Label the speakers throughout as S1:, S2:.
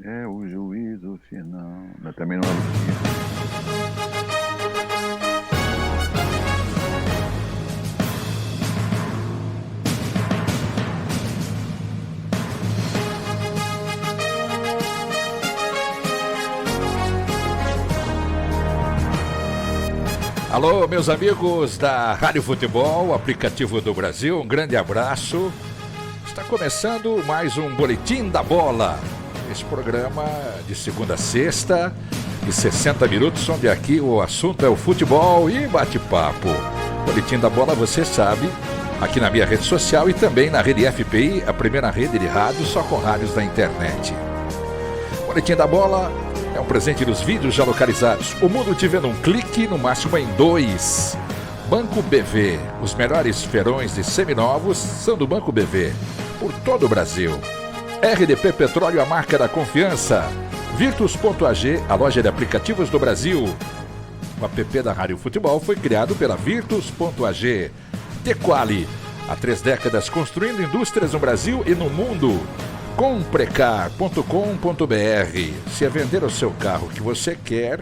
S1: É o juízo final. Também não é possível.
S2: Alô, meus amigos da Rádio Futebol, aplicativo do Brasil, um grande abraço. Está começando mais um Boletim da Bola. Esse programa de segunda a sexta, de 60 minutos, onde aqui o assunto é o futebol e bate-papo. Boletim da Bola, você sabe, aqui na minha rede social e também na rede FPI, a primeira rede de rádio só com rádios da internet. Boletim da Bola é um presente dos vídeos já localizados. O mundo te vê num clique, no máximo em 2. Banco BV. Os melhores feirões de seminovos são do Banco BV. Por todo o Brasil. RDP Petróleo, a marca da confiança. Virtus.ag, a loja de aplicativos do Brasil. O app da Rádio Futebol foi criado pela Virtus.ag. Tequali. Há 3 décadas construindo indústrias no Brasil e no mundo. Comprecar.com.br. Se é vender o seu carro que você quer,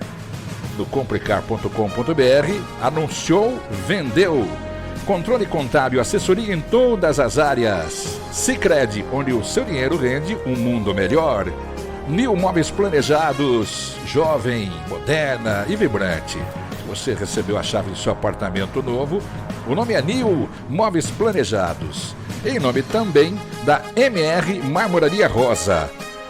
S2: no comprecar.com.br, anunciou, vendeu. Controle contábil, assessoria em todas as áreas. Sicredi, onde o seu dinheiro rende um mundo melhor. Nil Móveis Planejados, jovem, moderna e vibrante. Se você recebeu a chave do seu apartamento novo, o nome é Nil Móveis Planejados. Em nome também da MR Marmoraria Rosa.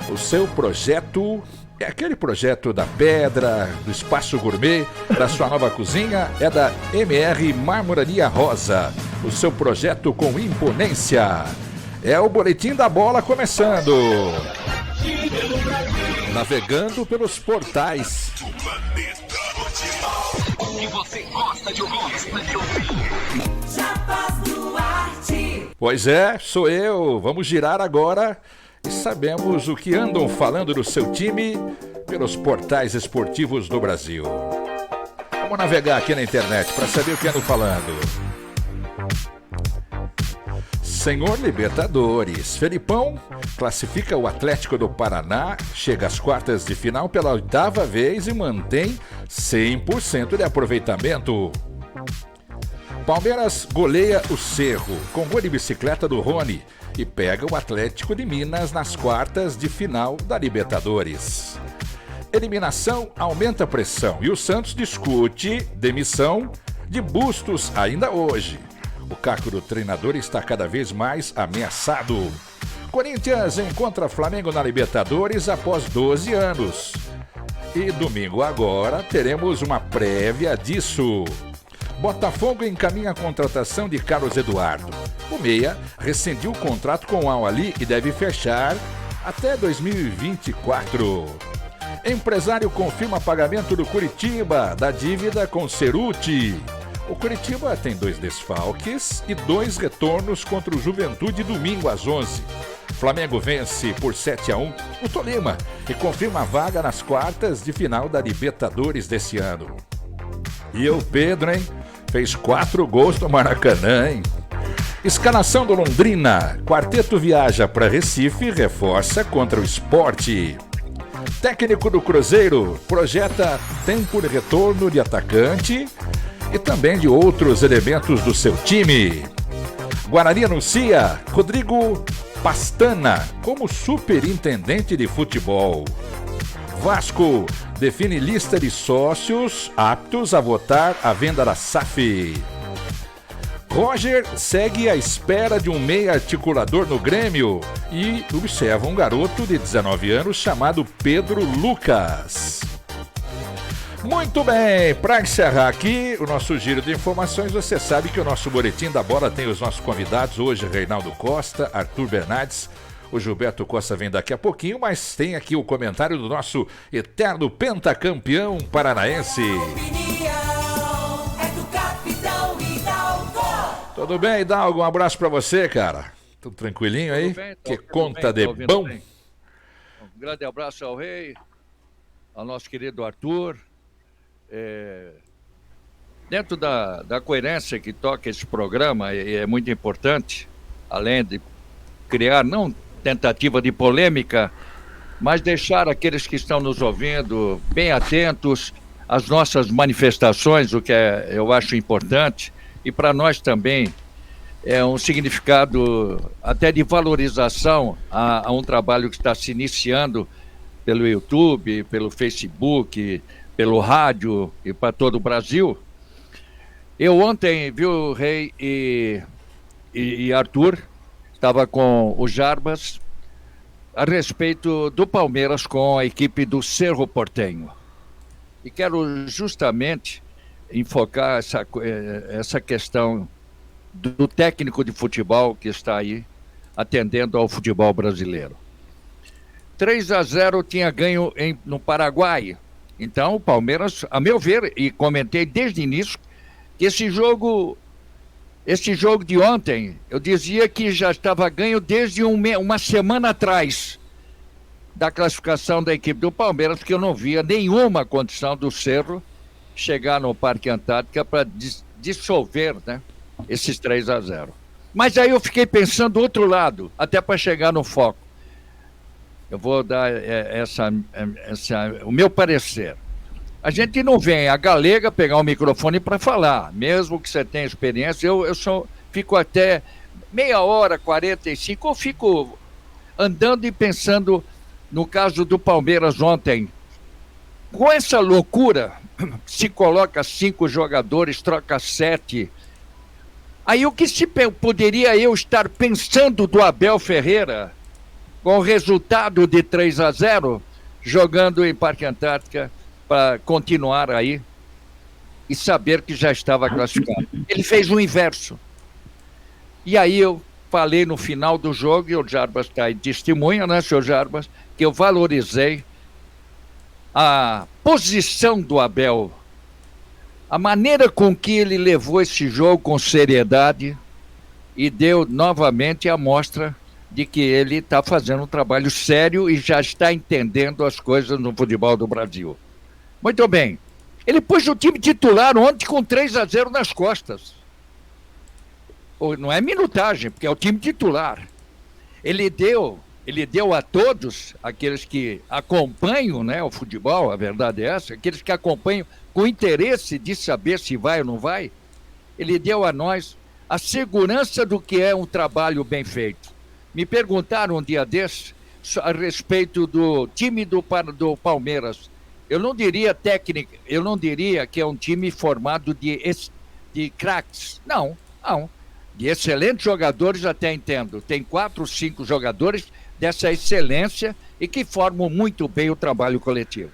S2: O seu projeto é aquele projeto da pedra, do espaço gourmet, da sua nova cozinha, é da MR Marmoraria Rosa. O seu projeto com imponência. É o Boletim da Bola começando. Navegando pelos portais.
S3: O que você gosta de ouvir?
S2: Pois é, sou eu. Vamos girar agora e sabemos o que andam falando do seu time pelos portais esportivos do Brasil. Vamos navegar aqui na internet para saber o que andam falando. Senhor Libertadores, Felipão classifica o Atlético do Paraná, chega às quartas de final pela 8ª vez e mantém 100% de aproveitamento. Palmeiras goleia o Cerro com gol de bicicleta do Rony e pega o Atlético de Minas nas quartas de final da Libertadores. Eliminação aumenta a pressão e o Santos discute demissão de Bustos ainda hoje. O caco do treinador está cada vez mais ameaçado. Corinthians encontra Flamengo na Libertadores após 12 anos. E domingo agora teremos uma prévia disso. Botafogo encaminha a contratação de Carlos Eduardo. O meia rescindiu o contrato com o Al-Ahly e deve fechar até 2024. Empresário confirma pagamento do Curitiba da dívida com Ceruti. O Curitiba tem 2 desfalques e 2 retornos contra o Juventude domingo às 11. Flamengo vence por 7-1 o Tolima e confirma a vaga nas quartas de final da Libertadores desse ano. E o Pedro, hein? Fez 4 gols no Maracanã, hein? Escalação do Londrina. Quarteto viaja para Recife e reforça contra o Sport. Técnico do Cruzeiro projeta tempo de retorno de atacante e também de outros elementos do seu time. Guarani anuncia Rodrigo Pastana como superintendente de futebol. Vasco define lista de sócios aptos a votar a venda da SAF. Roger segue à espera de um meia articulador no Grêmio e observa um garoto de 19 anos chamado Pedro Lucas. Muito bem, para encerrar aqui o nosso giro de informações, você sabe que o nosso Boletim da Bola tem os nossos convidados hoje, Reinaldo Costa, Arthur Bernardes. O Gilberto Costa vem daqui a pouquinho, mas tem aqui o comentário do nosso eterno pentacampeão paranaense. Tudo bem, Hidalgo? Um abraço pra você, cara. Tudo tranquilinho aí?
S4: Tudo bem,
S2: que
S4: tudo
S2: conta
S4: bem,
S2: de
S4: ouvindo
S2: bom.
S4: bem. Um grande abraço ao Rei, ao nosso querido Arthur. Dentro da coerência que toca esse programa, é muito importante, além de criar não tentativa de polêmica, mas deixar aqueles que estão nos ouvindo bem atentos às nossas manifestações, o que eu acho importante, e para nós também é um significado até de valorização a um trabalho que está se iniciando pelo YouTube, pelo Facebook, pelo rádio e para todo o Brasil. Eu ontem, viu, Rei e Arthur, estava com o Jarbas a respeito do Palmeiras com a equipe do Cerro Porteño. E quero justamente enfocar essa questão do técnico de futebol que está aí atendendo ao futebol brasileiro. 3-0 tinha ganho no Paraguai. Então o Palmeiras, a meu ver, e comentei desde o início, que esse jogo de ontem, eu dizia que já estava ganho desde uma semana atrás da classificação da equipe do Palmeiras, porque eu não via nenhuma condição do Cerro chegar no Parque Antártica para dissolver, né, esses 3-0. Mas aí eu fiquei pensando do outro lado, até para chegar no foco. Eu vou dar o meu parecer. A gente não vem a galega pegar o microfone para falar, mesmo que você tenha experiência. Eu fico até meia hora, 45, eu fico andando e pensando no caso do Palmeiras ontem. Com essa loucura, se coloca 5 jogadores, troca 7. Aí o que poderia eu estar pensando do Abel Ferreira com o resultado de 3-0, jogando em Parque Antártica, para continuar aí e saber que já estava classificado. Ele fez o inverso. E aí eu falei no final do jogo, e o Jarbas está aí testemunha, né, senhor Jarbas, que eu valorizei a posição do Abel, a maneira com que ele levou esse jogo com seriedade e deu novamente a mostra de que ele está fazendo um trabalho sério e já está entendendo as coisas no futebol do Brasil. Muito bem. Ele pôs o time titular ontem com 3-0 nas costas. Não é minutagem, porque é o time titular. Ele deu a todos, aqueles que acompanham, né, o futebol, a verdade é essa, aqueles que acompanham com interesse de saber se vai ou não vai, ele deu a nós a segurança do que é um trabalho bem feito. Me perguntaram um dia desses a respeito do time do Palmeiras. Eu não diria técnico, eu não diria que é um time formado de craques. Não. De excelentes jogadores até entendo. Tem 4 ou 5 jogadores dessa excelência e que formam muito bem o trabalho coletivo.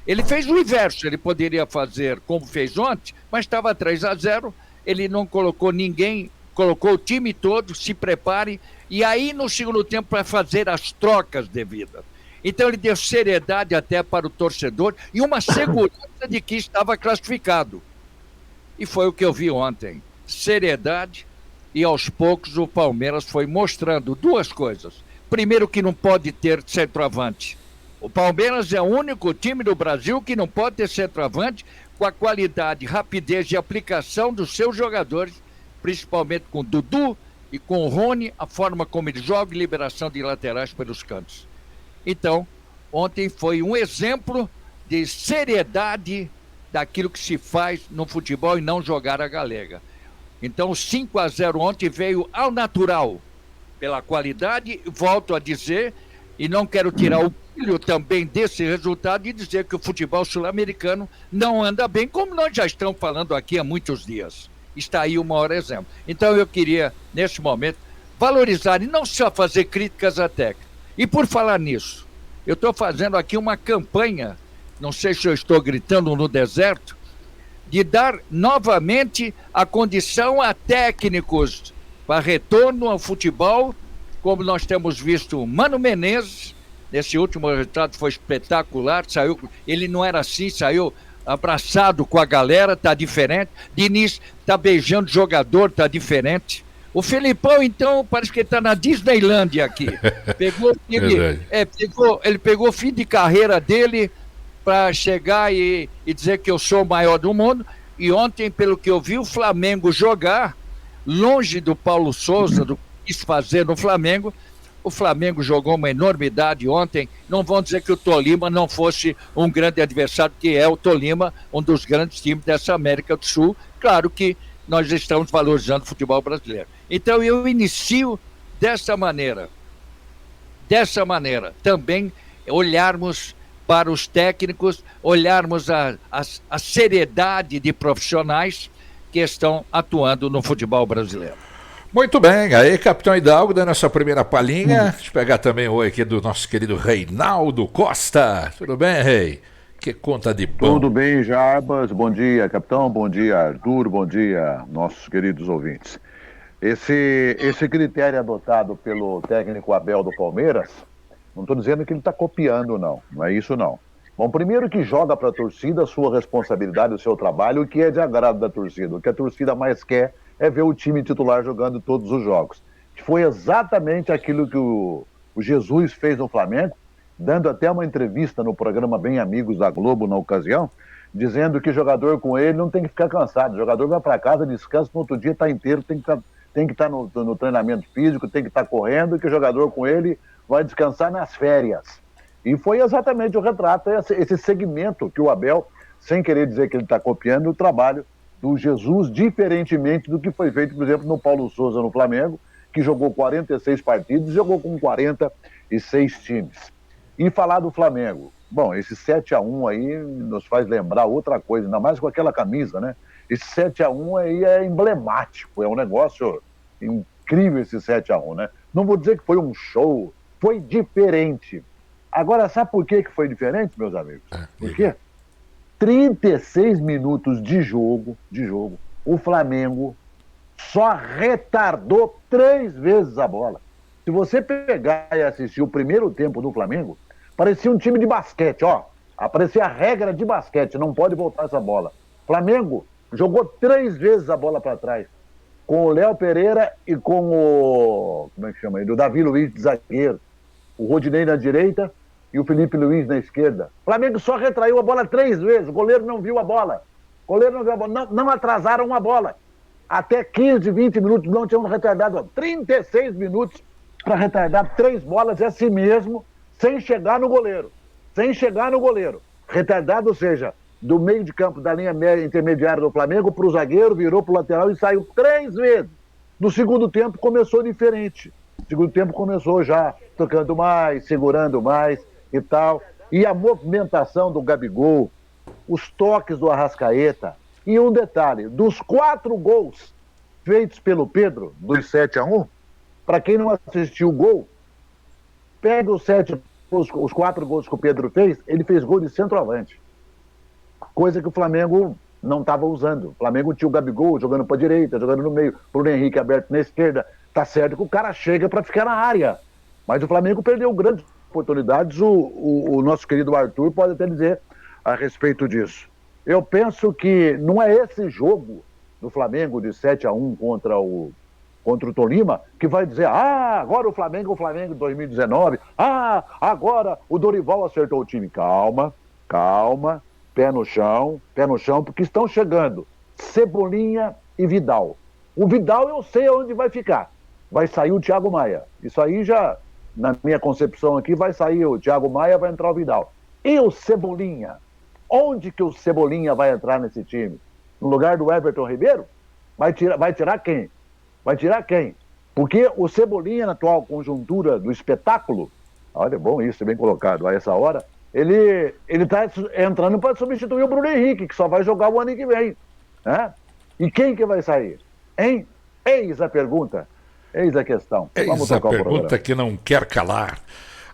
S4: Ele fez o inverso, ele poderia fazer como fez ontem, mas estava 3-0, ele não colocou ninguém, colocou o time todo, se prepare, e aí no segundo tempo para fazer as trocas devidas. Então ele deu seriedade até para o torcedor e uma segurança de que estava classificado. E foi o que eu vi ontem. Seriedade, e aos poucos o Palmeiras foi mostrando 2 coisas. Primeiro, que não pode ter centroavante. O Palmeiras é o único time do Brasil que não pode ter centroavante com a qualidade, rapidez de aplicação dos seus jogadores, principalmente com o Dudu e com o Rony, a forma como ele joga e liberação de laterais pelos cantos. Então, ontem foi um exemplo de seriedade daquilo que se faz no futebol e não jogar a galega. Então, o 5-0 ontem veio ao natural, pela qualidade, volto a dizer, e não quero tirar o brilho também desse resultado e dizer que o futebol sul-americano não anda bem, como nós já estamos falando aqui há muitos dias. Está aí o maior exemplo. Então, eu queria, nesse momento, valorizar e não só fazer críticas à técnica. E por falar nisso, eu estou fazendo aqui uma campanha, não sei se eu estou gritando no deserto, de dar novamente a condição a técnicos para retorno ao futebol, como nós temos visto Mano Menezes, nesse último resultado foi espetacular, ele não era assim, saiu abraçado com a galera, está diferente. Diniz está beijando jogador, está diferente. O Felipão, então, parece que ele está na Disneylândia aqui. Ele pegou o fim de carreira dele para chegar e dizer que eu sou o maior do mundo. E ontem, pelo que eu vi, o Flamengo jogar, longe do Paulo Souza, do que quis fazer no Flamengo, O Flamengo jogou uma enormidade ontem. Não vão dizer que o Tolima não fosse um grande adversário, que é o Tolima, um dos grandes times dessa América do Sul. Claro que nós estamos valorizando o futebol brasileiro. Então eu inicio dessa maneira. Também olharmos para os técnicos, olharmos a seriedade de profissionais que estão atuando no futebol brasileiro.
S2: Muito bem, aí Capitão Hidalgo dando essa primeira palhinha. Deixa eu pegar também o oi aqui do nosso querido Reinaldo Costa. Tudo bem, Rei? Que conta de pão.
S1: Tudo bem, Jarbas? Bom dia, capitão. Bom dia, Arthur. Bom dia, nossos queridos ouvintes. Esse critério adotado pelo técnico Abel do Palmeiras, não estou dizendo que ele está copiando, não. Não é isso, não. Bom, primeiro que joga para a torcida a sua responsabilidade, o seu trabalho, o que é de agrado da torcida. O que a torcida mais quer é ver o time titular jogando todos os jogos. Foi exatamente aquilo que o Jesus fez no Flamengo, dando até uma entrevista no programa Bem Amigos da Globo na ocasião, dizendo que jogador com ele não tem que ficar cansado. O jogador vai para casa, descansa, no outro dia está inteiro, tem que estar no treinamento físico, tem que estar correndo, e que o jogador com ele vai descansar nas férias. E foi exatamente o retrato, esse segmento que o Abel, sem querer dizer que ele está copiando, o trabalho do Jesus, diferentemente do que foi feito, por exemplo, no Paulo Souza no Flamengo, que jogou 46 partidos, jogou com 46 times. E falar do Flamengo, bom, esse 7-1 aí nos faz lembrar outra coisa, ainda mais com aquela camisa, né? Esse 7-1 aí é emblemático, é um negócio incrível esse 7-1, né? Não vou dizer que foi um show, foi diferente. Agora, sabe por que foi diferente, meus amigos? Por quê? 36 minutos de jogo, o Flamengo só retardou 3 vezes a bola. Se você pegar e assistir o primeiro tempo do Flamengo, parecia um time de basquete, ó. Aparecia a regra de basquete, não pode voltar essa bola. Flamengo jogou 3 vezes a bola para trás, com o Léo Pereira e com o... como é que chama ele? O Davi Luiz de zagueiro. O Rodinei na direita e o Felipe Luiz na esquerda. O Flamengo só retraiu a bola 3 vezes. O goleiro não viu a bola. Não atrasaram uma bola. Até 15, 20 minutos não tinham retardado. 36 minutos para retardar 3 bolas, é assim mesmo, sem chegar no goleiro. Retardado, ou seja, do meio de campo, da linha média intermediária do Flamengo, para o zagueiro, virou para o lateral e saiu 3 vezes. No segundo tempo começou diferente. No segundo tempo começou já tocando mais, segurando mais e tal. E a movimentação do Gabigol, os toques do Arrascaeta. E um detalhe, dos 4 gols feitos pelo Pedro, dos 7-1, para quem não assistiu o gol, pega os 4 gols que o Pedro fez, ele fez gol de centroavante. Coisa que o Flamengo não estava usando. O Flamengo tinha o Gabigol jogando para a direita, jogando no meio, Bruno Henrique aberto na esquerda. Tá certo que o cara chega para ficar na área. Mas o Flamengo perdeu grandes oportunidades. O nosso querido Arthur pode até dizer a respeito disso. Eu penso que não é esse jogo do Flamengo de 7-1 contra o Tolima que vai dizer, agora o Flamengo 2019, agora o Dorival acertou o time. Calma, pé no chão, porque estão chegando Cebolinha e Vidal. O Vidal eu sei onde vai ficar. Vai sair o Thiago Maia. Isso aí já, na minha concepção aqui, vai sair o Thiago Maia, vai entrar o Vidal. E o Cebolinha? Onde que o Cebolinha vai entrar nesse time? No lugar do Everton Ribeiro? Vai tirar quem? Porque o Cebolinha, na atual conjuntura do espetáculo, olha, bom isso, bem colocado, a essa hora, ele está entrando para substituir o Bruno Henrique, que só vai jogar o ano que vem. Né? E quem que vai sair? Hein? Eis a pergunta, eis a questão. Vamos
S2: Eis a
S1: tocar o
S2: pergunta
S1: programa.
S2: que não quer calar.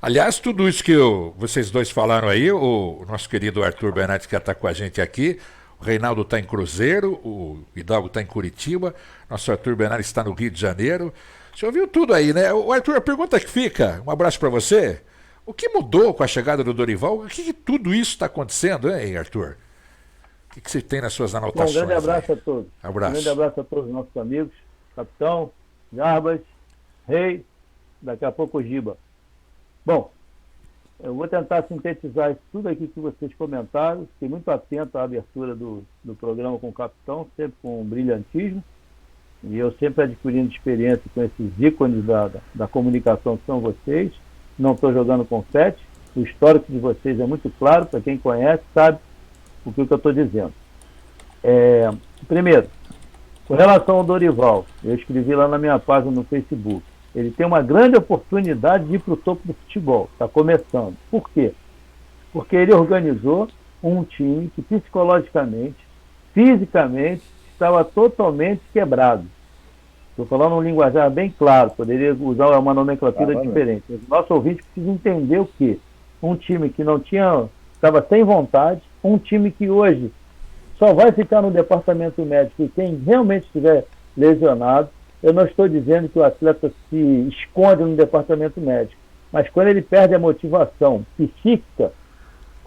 S2: Aliás, tudo isso que vocês dois falaram aí, o nosso querido Arthur Bernardes, que está com a gente aqui, o Reinaldo está em Cruzeiro, o Hidalgo está em Curitiba, nosso Arthur Bernardes está no Rio de Janeiro. Você ouviu tudo aí, né? O Arthur, a pergunta que fica, um abraço para você. O que mudou com a chegada do Dorival? O que tudo isso está acontecendo, hein, Arthur? O que você tem nas suas anotações?
S5: Bom, um grande abraço
S2: aí?
S5: A todos.
S2: Abraço.
S5: Um grande abraço a todos os nossos amigos, Capitão, Jarbas, Rei, daqui a pouco o Giba. Bom, eu vou tentar sintetizar isso tudo aqui que vocês comentaram. Fiquei muito atento à abertura do programa com o Capitão, sempre com brilhantismo. e eu sempre adquirindo experiência com esses ícones da comunicação que são vocês. Não estou jogando confete, o histórico de vocês é muito claro, para quem conhece sabe o que eu estou dizendo. Primeiro, com relação ao Dorival, eu escrevi lá na minha página no Facebook, ele tem uma grande oportunidade de ir para o topo do futebol, está começando. Por quê? Porque ele organizou um time que psicologicamente, fisicamente, estava totalmente quebrado. Estou falando um linguajar bem claro, poderia usar uma nomenclatura diferente. O nosso ouvinte precisa entender o quê? Um time que não tinha, estava sem vontade, um time que hoje só vai ficar no departamento médico e quem realmente estiver lesionado. Eu não estou dizendo que o atleta se esconde no departamento médico, mas quando ele perde a motivação psíquica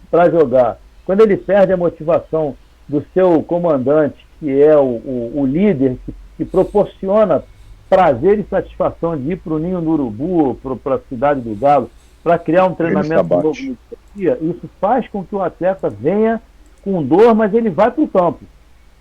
S5: para jogar, quando ele perde a motivação do seu comandante, que é o líder que proporciona prazer e satisfação de ir para o Ninho do Urubu, para a Cidade do Galo, para criar um treinamento novo no dia, isso faz com que o atleta venha com dor, mas ele vai para o campo.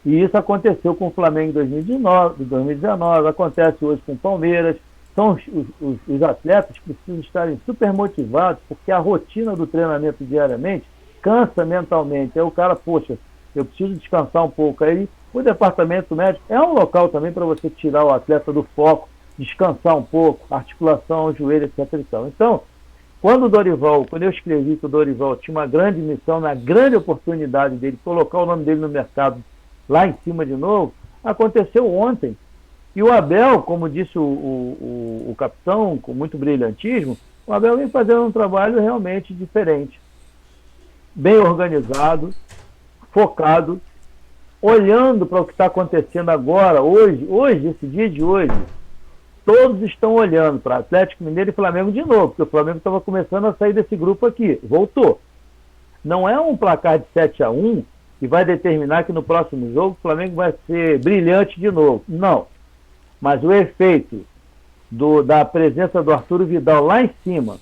S5: E isso aconteceu com o Flamengo em 2019, acontece hoje com o Palmeiras. Então, os atletas precisam estarem super motivados, porque a rotina do treinamento diariamente cansa mentalmente. Aí o cara, poxa, eu preciso descansar um pouco. Aí o departamento médico é um local também para você tirar o atleta do foco, descansar um pouco, articulação, joelho, etc. Então, quando eu escrevi que o Dorival tinha uma grande missão, uma grande oportunidade dele colocar o nome dele no mercado lá em cima de novo, aconteceu ontem. E o Abel, como disse o capitão, com muito brilhantismo, o Abel vem fazendo um trabalho realmente diferente. Bem organizado, focado, olhando para o que está acontecendo agora, hoje, esse dia de hoje, todos estão olhando para Atlético Mineiro e Flamengo de novo, porque o Flamengo estava começando a sair desse grupo aqui, voltou. Não é um placar de 7-1 que vai determinar que no próximo jogo o Flamengo vai ser brilhante de novo. Não. Mas o efeito da presença do Arturo Vidal lá em cima,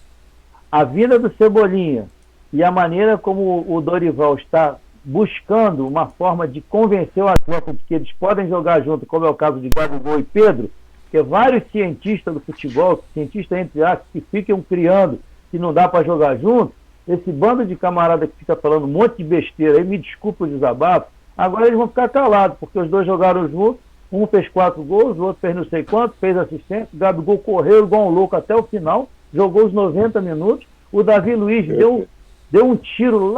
S5: a vinda do Cebolinha e a maneira como o Dorival está buscando uma forma de convencer o atleta de que eles podem jogar junto, como é o caso de Gabigol e Pedro, porque vários cientistas do futebol, cientistas entre aspas, que ficam criando que não dá para jogar junto, esse bando de camarada que fica falando um monte de besteira aí, me desculpa o desabafo, agora eles vão ficar calados, porque os dois jogaram juntos, um fez 4 gols, o outro fez não sei quanto, fez assistência, o Gabigol correu igual um louco até o final, jogou os 90 minutos, o Davi Luiz deu um tiro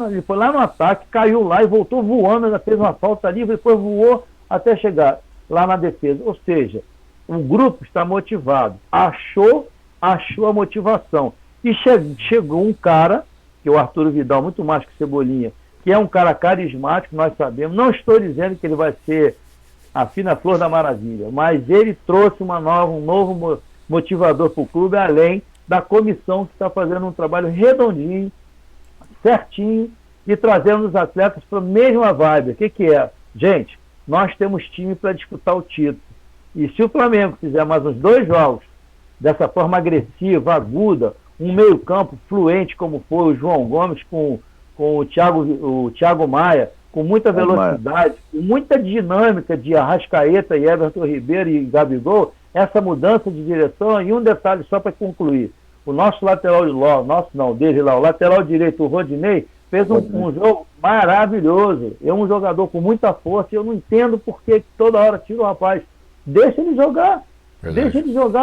S5: ele foi lá no ataque, caiu lá e voltou voando, ainda fez uma falta ali, depois voou até chegar lá na defesa. Ou seja, o grupo está motivado, achou a motivação. E chegou um cara, que é o Arturo Vidal, muito mais que Cebolinha, que é um cara carismático, nós sabemos. Não estou dizendo que ele vai ser a fina flor da maravilha, mas ele trouxe um novo motivador para o clube, além da comissão que está fazendo um trabalho redondinho, certinho, e trazendo os atletas para a mesma vibe. O que é? Gente, nós temos time para disputar o título. E se o Flamengo fizer mais uns 2 jogos dessa forma agressiva, aguda, um meio-campo fluente como foi o João Gomes com o Thiago Maia, com muita velocidade, com muita dinâmica de Arrascaeta e Everton Ribeiro e Gabigol, essa mudança de direção. E um detalhe só para concluir, o nosso lateral, o lateral direito, o Rodinei, fez um jogo maravilhoso, é um jogador com muita força, e eu não entendo por que toda hora tira o rapaz. Deixa ele jogar,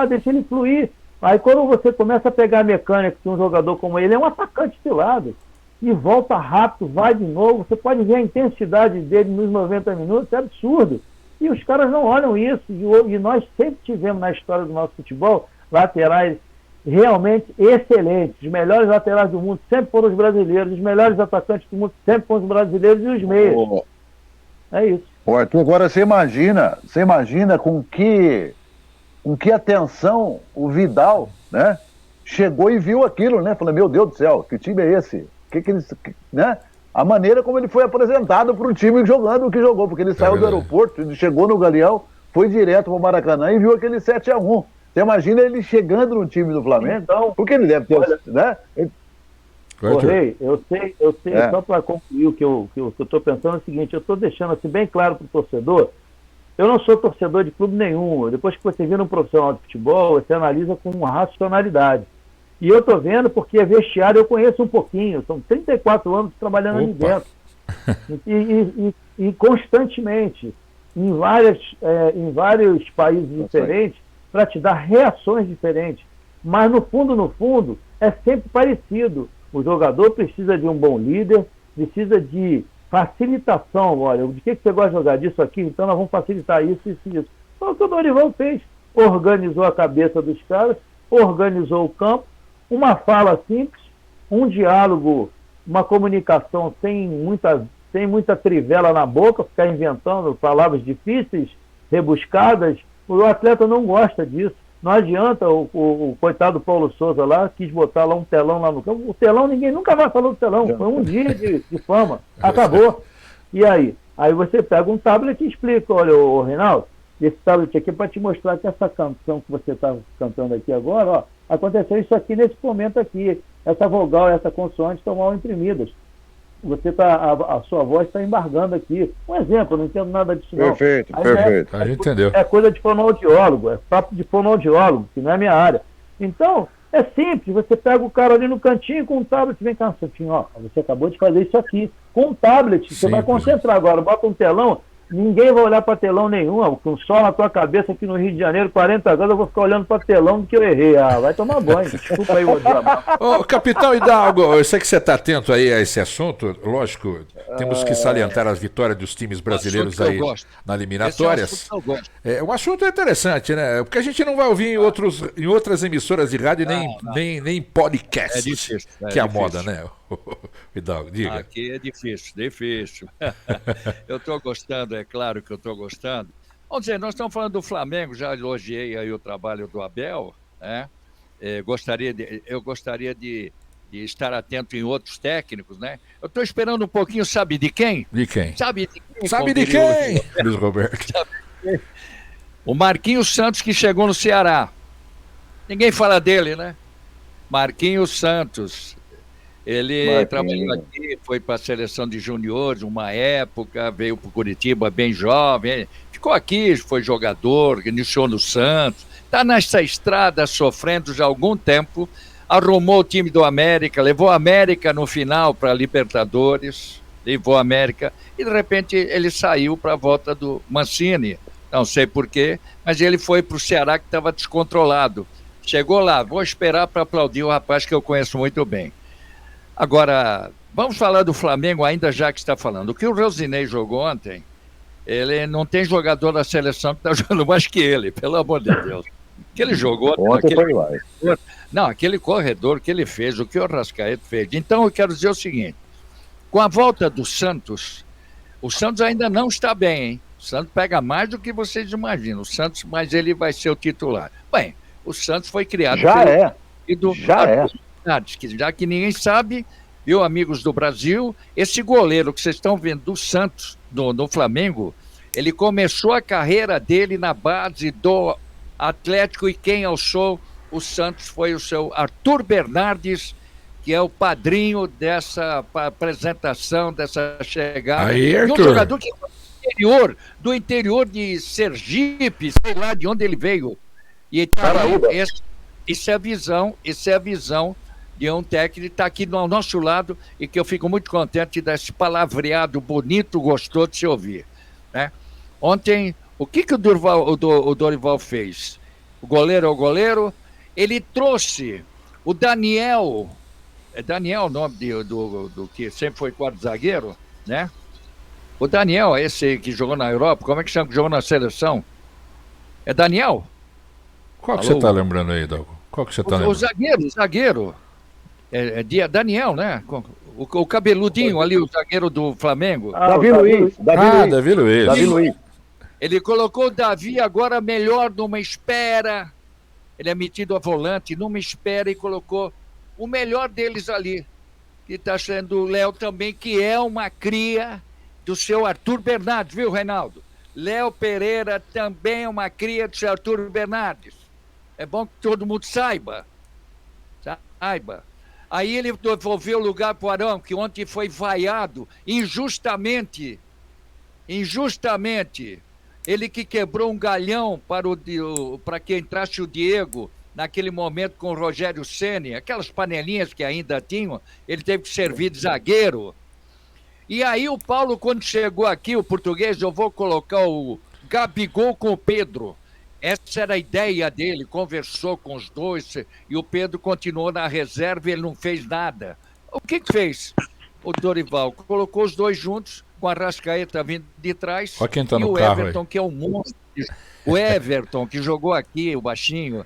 S5: deixa ele fluir. Aí quando você começa a pegar a mecânica de um jogador como ele, é um atacante de lado, e volta rápido, vai de novo, você pode ver a intensidade dele nos 90 minutos, é absurdo. E os caras não olham isso, e nós sempre tivemos na história do nosso futebol laterais realmente excelentes. Os melhores laterais do mundo sempre foram os brasileiros, os melhores atacantes do mundo sempre foram os brasileiros e os meias. É isso.
S1: Arthur, agora você imagina com que atenção o Vidal, né, chegou e viu aquilo, né? Falei, meu Deus do céu, que time é esse? Né? A maneira como ele foi apresentado para o time jogando o que jogou, porque ele saiu do aeroporto, ele chegou no Galeão, foi direto para o Maracanã e viu aquele 7-1. Você imagina ele chegando no time do Flamengo? Então, porque ele deve ter, né?
S5: Rei, eu sei, só para concluir o que eu estou pensando é o seguinte, eu estou deixando assim bem claro para o torcedor eu não sou torcedor de clube nenhum. Depois que você vira um profissional de futebol, você analisa com racionalidade. E eu estou vendo porque vestiário eu conheço um pouquinho. São 34 anos trabalhando ali dentro. E constantemente, em vários países diferentes, para te dar reações diferentes. Mas no fundo, é sempre parecido. O jogador precisa de um bom líder, precisa de facilitação. Olha, de que você gosta de jogar disso aqui? Então nós vamos facilitar isso. Então o que o Dorival fez? Organizou a cabeça dos caras, organizou o campo, uma fala simples, um diálogo, uma comunicação sem muita trivela na boca, ficar inventando palavras difíceis, rebuscadas. O atleta não gosta disso. Não adianta, o coitado Paulo Souza lá quis botar lá um telão lá no campo. O telão, ninguém nunca mais falou do telão. Foi um dia de fama. Acabou. E aí? Aí você pega um tablet e explica, olha, ô Reinaldo, esse tablet aqui é para te mostrar que essa canção que você está cantando aqui agora, ó, aconteceu isso aqui nesse momento aqui. Essa vogal, essa consoante estão mal imprimidas. A sua voz está embargando aqui. Um exemplo, eu não entendo nada disso não.
S1: Perfeito.
S2: A gente entendeu.
S5: É coisa de fonoaudiólogo, é papo de fonoaudiólogo, que não é minha área. Então, é simples, você pega o cara ali no cantinho com um tablet, vem cá, Santinho, ó, você acabou de fazer isso aqui. Com um tablet, você vai concentrar agora, bota um telão, ninguém vai olhar para telão nenhum, ó, com sol na tua cabeça aqui no Rio de Janeiro, 40 graus, eu vou ficar olhando para telão do que eu errei. Ah, vai tomar banho, desculpa aí o
S2: Ô, Capitão Hidalgo, eu sei que você está atento aí a esse assunto, lógico, temos que salientar as vitórias dos times brasileiros aí na eliminatórias. O assunto é interessante, né? Porque a gente não vai ouvir em outras emissoras de rádio, nem podcasts, que é a moda, né? Hidalgo, diga.
S4: Aqui é difícil. Eu estou gostando, é claro que eu estou gostando. Vamos dizer, nós estamos falando do Flamengo, já elogiei aí o trabalho do Abel, né? Eu gostaria de estar atento em outros técnicos, né? Eu estou esperando um pouquinho, sabe de quem?
S2: De quem?
S4: Sabe de quem?
S2: Sabe de quem? Luiz Roberto.
S4: O Marquinhos Santos, que chegou no Ceará. Ninguém fala dele, né? Marquinhos Santos. Ele trabalhou aqui, foi para a seleção de juniores uma época, veio para o Curitiba bem jovem, ficou aqui, foi jogador, iniciou no Santos, está nessa estrada sofrendo já há algum tempo, arrumou o time do América, levou a América no final para a Libertadores, levou a América, e de repente ele saiu para a volta do Mancini, não sei porquê, mas ele foi para o Ceará que estava descontrolado. Chegou lá, vou esperar para aplaudir o rapaz que eu conheço muito bem. Agora, vamos falar do Flamengo ainda, já que está falando. O que o Rosinei jogou ontem, ele não tem jogador da seleção que está jogando mais que ele, pelo amor de Deus. O que ele jogou... aquele corredor que ele fez, o que o Arrascaeta fez. Então, eu quero dizer o seguinte, com a volta do Santos, o Santos ainda não está bem, hein? O Santos pega mais do que vocês imaginam. O Santos, mas ele vai ser o titular. Bem, o Santos foi criado... Já que ninguém sabe, viu, amigos do Brasil, esse goleiro que vocês estão vendo do Santos, do Flamengo, ele começou a carreira dele na base do Atlético e quem alçou o Santos foi o seu Arthur Bernardes, que é o padrinho dessa apresentação, dessa chegada.
S2: Aí,
S4: Arthur. Um jogador que do interior de Sergipe, sei lá de onde ele veio. E isso é a visão de um técnico que está aqui ao nosso lado e que eu fico muito contente desse palavreado bonito, gostoso de se ouvir, né? Ontem, o que o Dorival fez? O goleiro é o goleiro, ele trouxe o Daniel, é Daniel o nome do que sempre foi quarto zagueiro, né? O Daniel, esse que jogou na Europa, como é que chama que jogou na seleção? É Daniel?
S2: Qual que você está lembrando aí, Dalgo? Qual que você está lembrando?
S4: O zagueiro. É Daniel, né? O cabeludinho ali, o zagueiro do Flamengo.
S1: Davi Luiz.
S2: Davi Luiz.
S4: Ele colocou o Davi agora melhor numa espera. Ele é metido a volante, numa espera, e colocou o melhor deles ali. Que está sendo o Léo também, que é uma cria do seu Arthur Bernardes, viu, Reinaldo? Léo Pereira também é uma cria do seu Arthur Bernardes. É bom que todo mundo saiba. Aí ele devolveu o lugar para o Arão, que ontem foi vaiado injustamente. Ele que quebrou um galhão para que entrasse o Diego naquele momento com o Rogério Ceni, aquelas panelinhas que ainda tinham, ele teve que servir de zagueiro. E aí o Paulo, quando chegou aqui, o português, eu vou colocar o Gabigol com o Pedro. Essa era a ideia dele, conversou com os dois, e o Pedro continuou na reserva e ele não fez nada. O que fez o Dorival? Colocou os dois juntos, com a Arrascaeta vindo de trás,
S2: Olha quem tá
S4: e
S2: no
S4: o
S2: carro
S4: Everton,
S2: aí.
S4: que é um monstro. O Everton, que jogou aqui, o baixinho,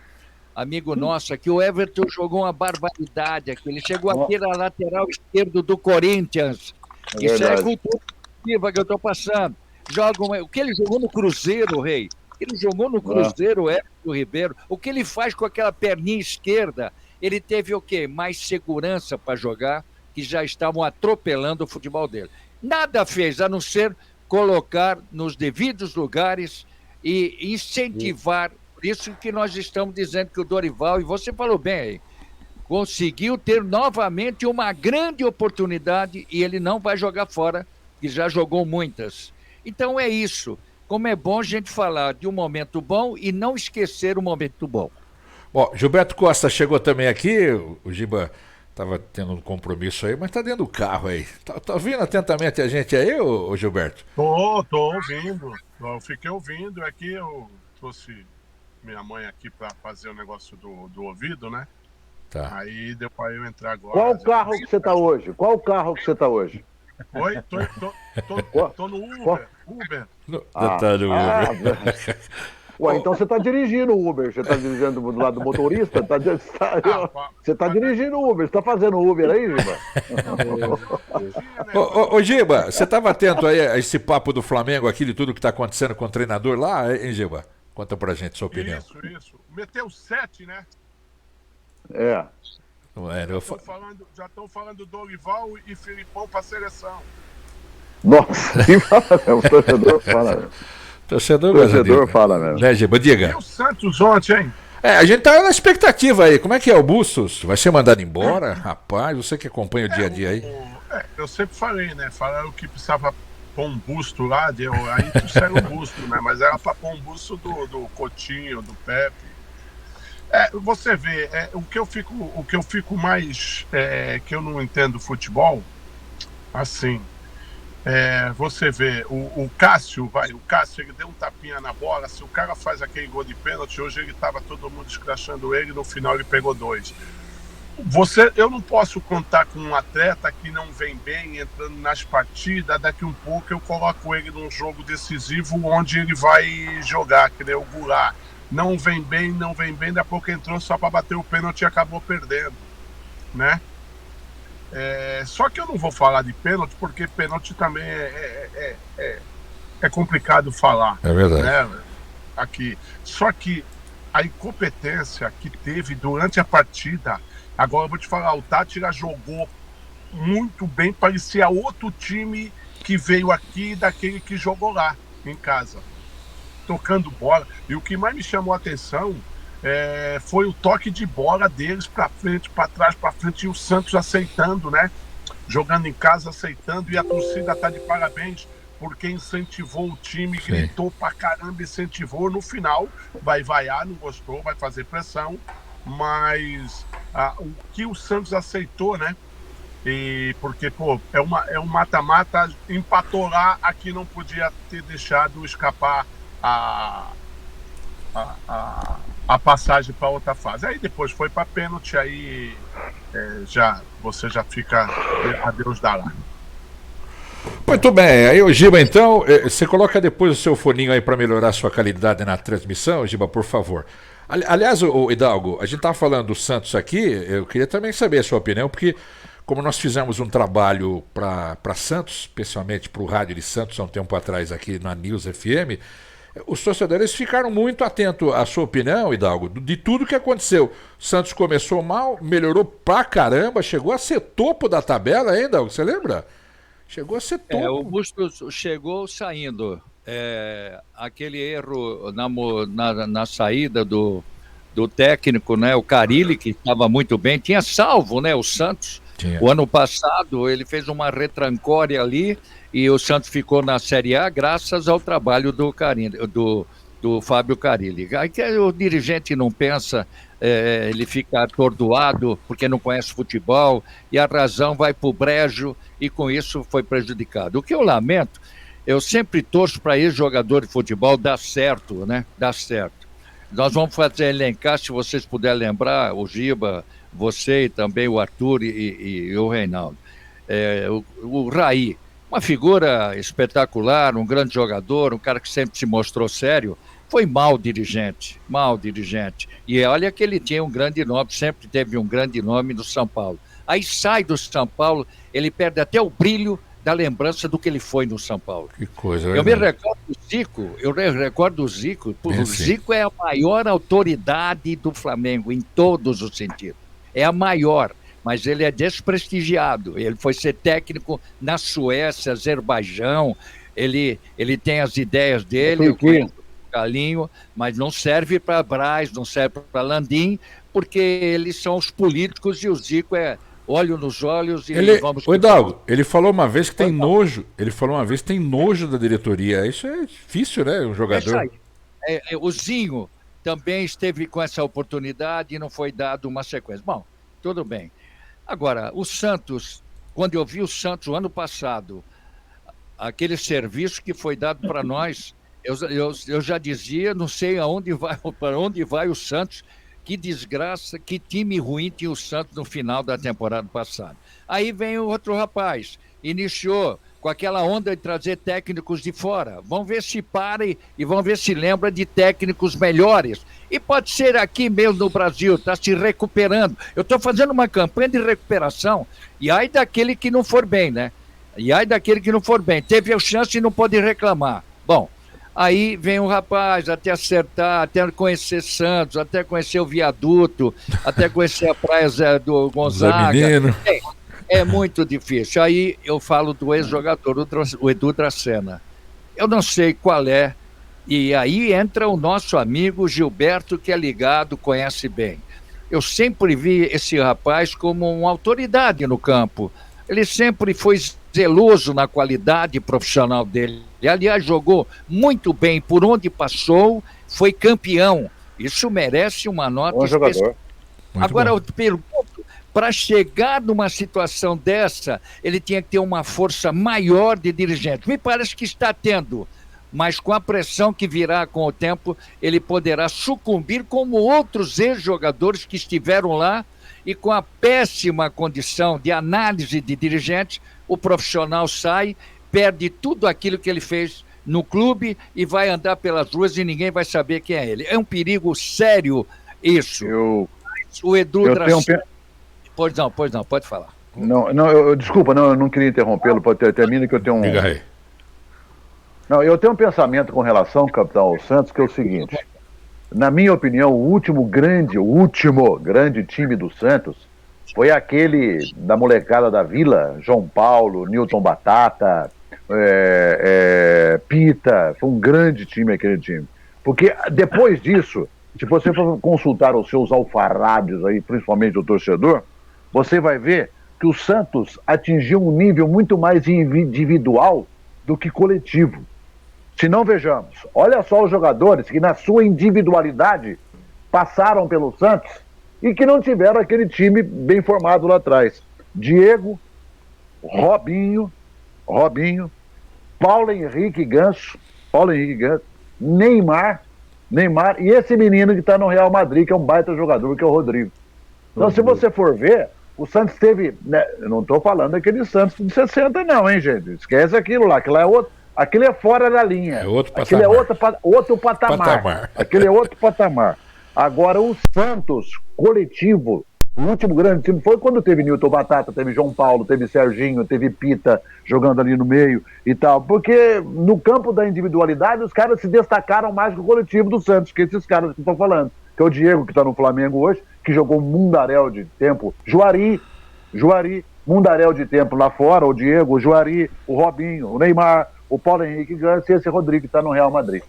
S4: amigo nosso aqui, o Everton jogou uma barbaridade aqui. Ele chegou aqui na lateral esquerdo do Corinthians. Isso é cultura positiva que eu estou passando. O que ele jogou no Cruzeiro, Rei? Ele jogou no Cruzeiro, o Everton Ribeiro. O que ele faz com aquela perninha esquerda? Ele teve o quê? Mais segurança para jogar, que já estavam atropelando o futebol dele. Nada fez, a não ser colocar nos devidos lugares e incentivar. Por isso que nós estamos dizendo que o Dorival, e você falou bem aí, conseguiu ter novamente uma grande oportunidade e ele não vai jogar fora, que já jogou muitas. Então é isso. Como é bom a gente falar de um momento bom e não esquecer o momento bom.
S2: Bom, Gilberto Costa chegou também aqui, o Giba estava tendo um compromisso aí, mas está dentro do carro aí. Tá ouvindo atentamente a gente aí, ô Gilberto?
S6: Tô ouvindo. Eu fiquei ouvindo. Aqui eu trouxe minha mãe aqui para fazer o negócio do ouvido, né?
S2: Tá.
S6: Aí deu para eu entrar agora.
S1: Qual carro que você tá hoje? Qual carro que você tá hoje?
S6: Oi? Tô no Uber. Uber.
S2: Tá no Uber.
S1: Ué, então você tá dirigindo o Uber, você tá dirigindo do lado do motorista? Você tá dirigindo o Uber, você tá fazendo Uber aí, Giba?
S2: Ô Giba, você estava atento aí a esse papo do Flamengo aqui, de tudo que está acontecendo com o treinador lá, hein, Giba? Conta pra gente sua opinião.
S6: Isso. Meteu 7, né?
S1: É.
S6: Já estão falando Dorival e Filipão pra seleção.
S1: Nossa, que fala mesmo, o torcedor fala mesmo.
S2: Torcedor
S1: fala mesmo.
S2: Né, Giba? Diga.
S6: E o Santos ontem, hein?
S2: A gente tá na expectativa aí. Como é que é o Bustos? Vai ser mandado embora? Rapaz, você que acompanha o dia a dia aí.
S6: Eu sempre falei, né? Falaram que precisava pôr um busto lá, aí trouxeram o busto, né? Mas era pra pôr um busto do Coutinho, do Pepe. Você vê, o que eu fico mais, que eu não entendo futebol, assim, você vê, o Cássio ele deu um tapinha na bola, se o cara faz aquele gol de pênalti, hoje ele tava todo mundo escrachando ele, no final ele pegou 2. Eu não posso contar com um atleta que não vem bem, entrando nas partidas, daqui um pouco eu coloco ele num jogo decisivo onde ele vai jogar, que nem o Goulart. Não vem bem, daqui a pouco entrou só para bater o pênalti e acabou perdendo, né? Só que eu não vou falar de pênalti, porque pênalti também é complicado falar.
S2: É verdade.
S6: Né? Aqui. Só que a incompetência que teve durante a partida, agora eu vou te falar, o Tátira jogou muito bem, parecia outro time que veio aqui daquele que jogou lá, em casa. Tocando bola, e o que mais me chamou a atenção foi o toque de bola deles para frente, para trás, para frente, e o Santos aceitando, né? Jogando em casa, aceitando, e a torcida tá de parabéns, porque incentivou o time, gritou pra caramba, incentivou. No final, vai vaiar, não gostou, vai fazer pressão, mas o que o Santos aceitou, né? E porque, é um mata-mata, empatou lá, aqui não podia ter deixado escapar a passagem para outra fase. Aí depois foi para pênalti, aí você já fica a Deus dará.
S2: Muito bem, aí o Giba, então, você coloca depois o seu foninho aí para melhorar a sua qualidade na transmissão, Giba, por favor. Aliás, o Hidalgo, a gente estava falando do Santos aqui, eu queria também saber a sua opinião, porque como nós fizemos um trabalho para Santos, especialmente para o Rádio de Santos há um tempo atrás aqui na News FM, os torcedores ficaram muito atentos à sua opinião, Hidalgo, de tudo que aconteceu. O Santos começou mal, melhorou pra caramba, chegou a ser topo da tabela ainda, Hidalgo, você lembra? Chegou a ser topo.
S4: O Bustos chegou saindo. Aquele erro na saída do técnico, né? O Carille, que estava muito bem, tinha salvo, né? O Santos. O ano passado ele fez uma retrancória ali e o Santos ficou na Série A graças ao trabalho do Fábio Carille. Aí que o dirigente não pensa, ele fica atordoado porque não conhece futebol e a razão vai para o brejo e com isso foi prejudicado. O que eu lamento, eu sempre torço para ex-jogador de futebol dar certo, né? Dar certo. Nós vamos fazer elencar, se vocês puderem lembrar, o Giba, você e também o Arthur e o Reinaldo. O Raí, uma figura espetacular, um grande jogador, um cara que sempre se mostrou sério, foi mau dirigente. E olha que ele tinha um grande nome, sempre teve um grande nome no São Paulo. Aí sai do São Paulo, ele perde até o brilho da lembrança do que ele foi no São Paulo.
S2: Que coisa,
S4: eu me recordo do Zico, o Zico é a maior autoridade do Flamengo, em todos os sentidos. É a maior, mas ele é desprestigiado. Ele foi ser técnico na Suécia, Azerbaijão, ele tem as ideias dele, eu conheço o Galinho, mas não serve para Braz, não serve para Landim, porque eles são os políticos e o Zico é olho nos olhos e vamos...
S2: O Hidalgo, ele falou uma vez que tem nojo, da diretoria. Isso é difícil, né, o jogador?
S4: O Zinho também esteve com essa oportunidade e não foi dado uma sequência. Bom, tudo bem. Agora, o Santos, quando eu vi o Santos o ano passado, aquele serviço que foi dado para nós, eu já dizia, não sei para onde vai o Santos. Que desgraça, que time ruim tinha o Santos no final da temporada passada. Aí vem o outro rapaz, iniciou com aquela onda de trazer técnicos de fora. Vamos ver se para e vamos ver se lembra de técnicos melhores. E pode ser aqui mesmo no Brasil, está se recuperando. Eu estou fazendo uma campanha de recuperação, e aí daquele que não for bem, né? Teve a chance e não pode reclamar. Bom, aí vem um rapaz até acertar, até conhecer Santos, até conhecer o viaduto, até conhecer a praia do Gonzaga. É muito difícil. Aí eu falo do ex-jogador, o Edu Dracena. Eu não sei qual é. E aí entra o nosso amigo Gilberto, que é ligado, conhece bem. Eu sempre vi esse rapaz como uma autoridade no campo. Ele sempre foi zeloso na qualidade profissional dele. Aliás, jogou muito bem por onde passou, foi campeão. Isso merece uma nota especial. Agora, eu te pergunto, para chegar numa situação dessa, ele tinha que ter uma força maior de dirigente. Me parece que está tendo, mas com a pressão que virá com o tempo, ele poderá sucumbir como outros ex-jogadores que estiveram lá e com a péssima condição de análise de dirigente, o profissional sai, perde tudo aquilo que ele fez no clube e vai andar pelas ruas e ninguém vai saber quem é ele. É um perigo sério isso. O Edu Dracena... Pois não, pode falar.
S1: Desculpa, eu não queria interrompê-lo, termina que eu tenho um...
S2: Diga aí.
S1: Não, eu tenho um pensamento com relação, capitão, ao Santos, que é o seguinte: na minha opinião, o último grande time do Santos foi aquele da molecada da Vila, João Paulo, Newton Batata, Pita. Foi um grande time aquele time. Porque depois disso, se você for consultar os seus alfarrábios aí, principalmente o torcedor, você vai ver que o Santos atingiu um nível muito mais individual do que coletivo. Se não, vejamos, olha só os jogadores que na sua individualidade passaram pelo Santos e que não tiveram aquele time bem formado lá atrás. Diego, Robinho, Paulo Henrique Ganso, Neymar e esse menino que está no Real Madrid, que é um baita jogador, que é o Rodrigo. Então, se você for ver, o Santos teve, né, eu não estou falando daquele Santos de 60 não, hein, gente? Esquece aquilo lá, aquilo é outro. Aquele é fora da linha.
S2: É outro patamar.
S1: Aquele é outro patamar. Aquele é outro patamar. Agora, o Santos coletivo, o último grande time foi quando teve Newton Batata, teve João Paulo, teve Serginho, teve Pita jogando ali no meio e tal. Porque no campo da individualidade, os caras se destacaram mais que o coletivo do Santos, que esses caras que estão falando. Que é o Diego, que está no Flamengo hoje, que jogou um mundaréu de tempo. Juari, mundaréu de tempo lá fora, o Diego, o Juari, o Robinho, o Neymar, o Paulo Henrique Ganso e esse Rodrigo que está no Real Madrid.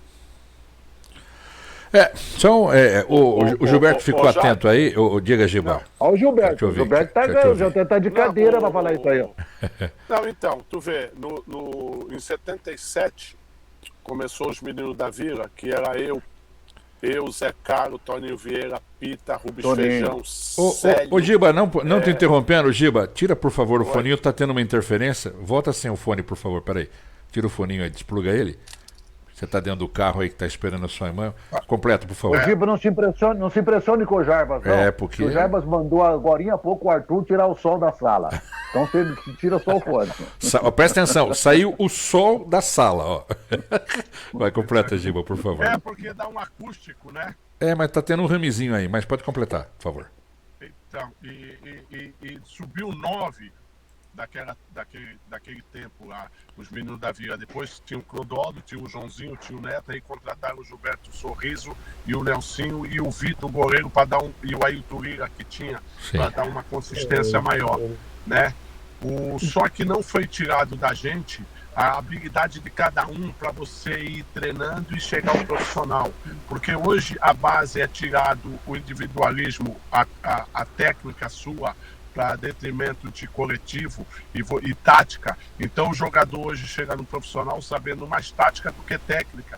S2: O Gilberto ficou atento aí. Diga, Giba.
S1: Olha o Gilberto.
S2: Deixa eu
S1: O Gilberto tá de cadeira para falar isso aí. Ó.
S6: Não, então, tu vê, em 77, começou os meninos da Vila, que era eu, Zé Caro, Toninho Vieira, Pita, Rubens Feijão, Célio.
S2: Ô Giba, não te interrompendo, Giba, tira por favor o foninho, tá tendo uma interferência. Volta sem o fone, por favor, peraí. Tira o foninho aí, despluga ele. Você tá dentro do carro aí que tá esperando a sua irmã. Completa, por favor.
S1: O Giba não se impressione com o Jarbas, não.
S2: Porque...
S1: O Jarbas mandou agora há pouco o Arthur tirar o sol da sala. Então você tira só o fone.
S2: Presta atenção, saiu o sol da sala, ó. Vai, completa, Giba, por favor.
S6: Porque dá um acústico, né?
S2: Mas tá tendo um ramezinho aí, mas pode completar, por favor.
S6: Então, e subiu 9 daquele tempo lá, os meninos da Vila. Depois tinha o Clodoaldo, tinha o Joãozinho, tinha o Neto, aí contrataram o Gilberto Sorriso e o Nelsinho e o Vitor Goleiro para dar e o Ailton Lira que tinha para dar uma consistência maior, né? Só que não foi tirado da gente a habilidade de cada um para você ir treinando e chegar ao profissional, porque hoje a base é tirado o individualismo, a técnica sua, para detrimento de coletivo e tática. Então o jogador hoje chega no profissional sabendo mais tática do que técnica.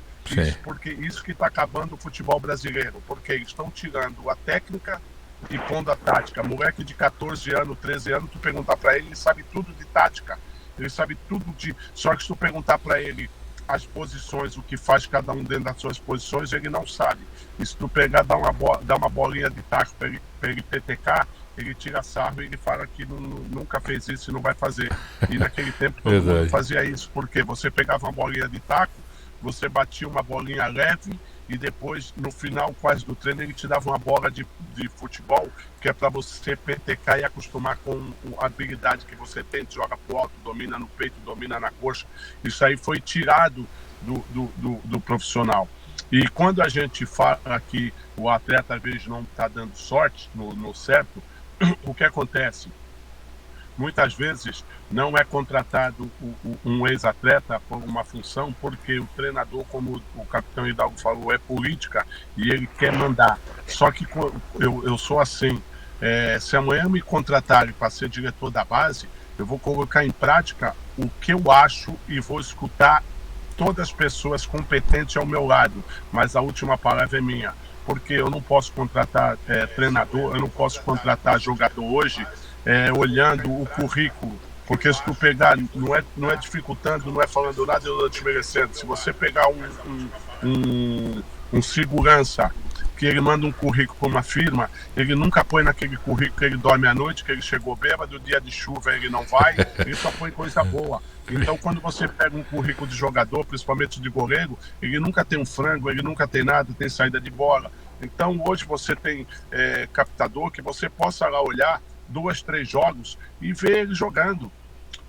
S6: Isso que está acabando o futebol brasileiro, porque eles estão tirando a técnica e pondo a tática. Moleque de 14 anos, 13 anos, tu perguntar para ele sabe tudo de tática, ele sabe tudo só que se tu perguntar para ele as posições, o que faz cada um dentro das suas posições, ele não sabe. E se tu pegar, dar uma bolinha de taco para ele PTK, ele tira sarro e ele fala que nunca fez isso e não vai fazer. E naquele tempo todo mundo fazia isso, porque você pegava uma bolinha de taco, você batia uma bolinha leve e depois, no final quase do treino, ele te dava uma bola de futebol, que é para você PTK e acostumar com a habilidade que você tem, joga pro alto, domina no peito, domina na coxa. Isso aí foi tirado do profissional. E quando a gente fala que o atleta às vezes não está dando sorte no certo, o que acontece? Muitas vezes não é contratado um ex-atleta por uma função, porque o treinador, como o capitão Hidalgo falou, é política e ele quer mandar. Só que eu sou assim, se amanhã me contratarem para ser diretor da base, eu vou colocar em prática o que eu acho e vou escutar todas as pessoas competentes ao meu lado, mas a última palavra é minha. Porque eu não posso contratar treinador, eu não posso contratar jogador hoje olhando o currículo, porque se tu pegar, não é dificultando, não é falando nada, eu não te merecendo. Se você pegar um segurança que ele manda um currículo para uma firma, ele nunca põe naquele currículo que ele dorme à noite, que ele chegou bêbado, dia de chuva ele não vai, ele só põe coisa boa. Então, quando você pega um currículo de jogador, principalmente de goleiro, ele nunca tem um frango, ele nunca tem nada, tem saída de bola. Então, hoje você tem captador que você possa lá olhar 2, 3 jogos e ver ele jogando.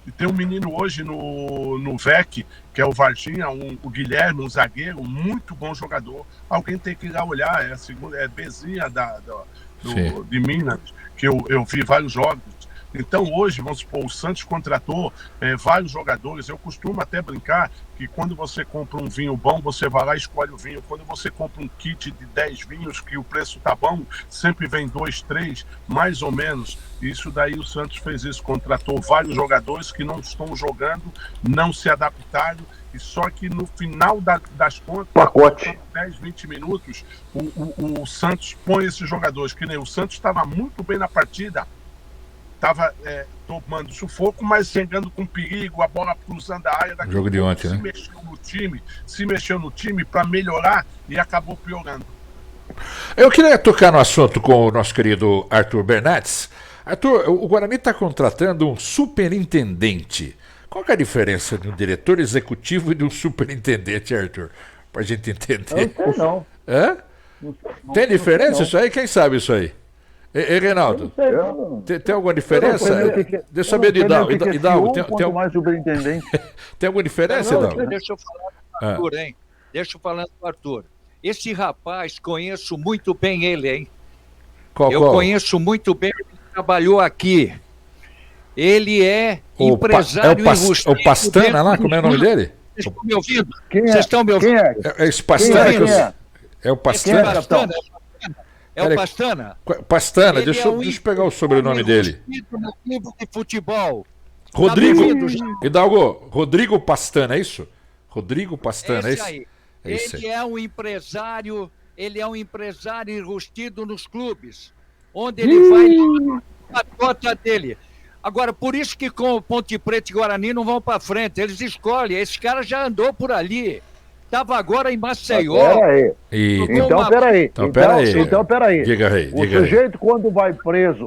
S6: E tem um menino hoje no VEC, que é o Varginha, o Guilherme, um zagueiro, muito bom jogador. Alguém tem que ir lá olhar, é Bezinha de Minas, que eu vi vários jogos. Então hoje, vamos supor, o Santos contratou vários jogadores. Eu costumo até brincar que quando você compra um vinho bom, você vai lá e escolhe o vinho. Quando você compra um kit de 10 vinhos, que o preço tá bom, sempre vem 2, 3, mais ou menos. Isso daí o Santos fez isso, contratou vários jogadores que não estão jogando, não se adaptaram, e só que no final das contas,
S1: pacote
S6: 10, 20 minutos, o Santos põe esses jogadores, que nem o Santos estava muito bem na partida, estava tomando sufoco, mas chegando com perigo, a bola cruzando a área.
S2: Jogo de ontem, né?
S6: Se mexeu no time para melhorar e acabou piorando.
S2: Eu queria tocar no assunto com o nosso querido Arthur Bernardes. Arthur, o Guarani está contratando um superintendente. Qual que é a diferença de um diretor executivo e de um superintendente, Arthur? Para a gente entender.
S5: Não sei não.
S2: Hã? Tem diferença isso aí? Quem sabe isso aí? Reinaldo, tem alguma diferença? Deixa eu saber de Hidalgo. Tem
S1: mais superintendente.
S2: Tem alguma diferença, Hidalgo?
S4: Deixa eu falar do Arthur, hein? Deixa eu falar do Arthur. Esse rapaz, conheço muito bem ele, hein?
S2: Qual?
S4: Conheço muito bem, ele trabalhou aqui. Ele é empresário
S2: É o Pastana lá? Como é o nome dele?
S4: Vocês estão me ouvindo?
S1: Quem é?
S4: Vocês estão me ouvindo?
S2: É esse Pastana? É o
S4: Esse
S2: Pastana?
S4: Pastana, é o
S2: Peraí.
S4: Pastana.
S2: Pastana,
S4: Ele
S2: deixa
S4: é
S2: eu
S4: um
S2: pegar o sobrenome dele.
S4: enrustido no clube de futebol.
S2: Rodrigo.
S4: Tá bem-vindo, Jean.
S2: Hidalgo, Rodrigo Pastana, é isso? Rodrigo Pastana, é
S4: Esse
S2: isso?
S4: aí.
S2: É esse
S4: Ele
S2: aí.
S4: é um empresário enrustido nos clubes, onde ele vai a cota dele. Agora, por isso que com o Ponte Preta e Guarani não vão para frente, eles escolhem. Esse cara já andou por ali. Estava agora em Maceió.
S1: Peraí.
S2: E...
S1: Então, peraí.
S2: Então, peraí.
S1: Então, peraí.
S2: Diga aí,
S1: O
S2: diga aí.
S1: sujeito quando vai preso,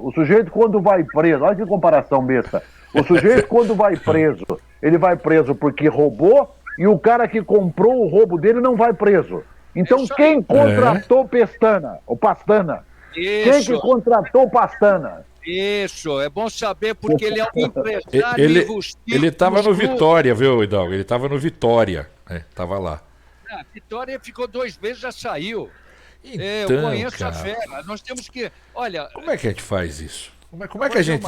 S1: olha que comparação besta. O sujeito quando vai preso, ele vai preso porque roubou e o cara que comprou o roubo dele não vai preso. Então
S4: Isso aí.
S1: quem contratou Pestana? O Pastana? Quem que
S4: Isso,
S1: contratou o Pastana?
S4: isso. É bom saber porque ele é um empresário
S2: Ele
S4: enrustido
S2: estava
S4: nos
S2: no
S4: clubes.
S2: Vitória, viu, Hidalgo? Ele estava no Vitória. Tava lá.
S4: A Vitória ficou 2 meses, já saiu.
S2: Então,
S4: Eu conheço
S2: cara,
S4: a fera. Nós temos que. Olha.
S2: como é que a gente faz isso? Como é que a gente...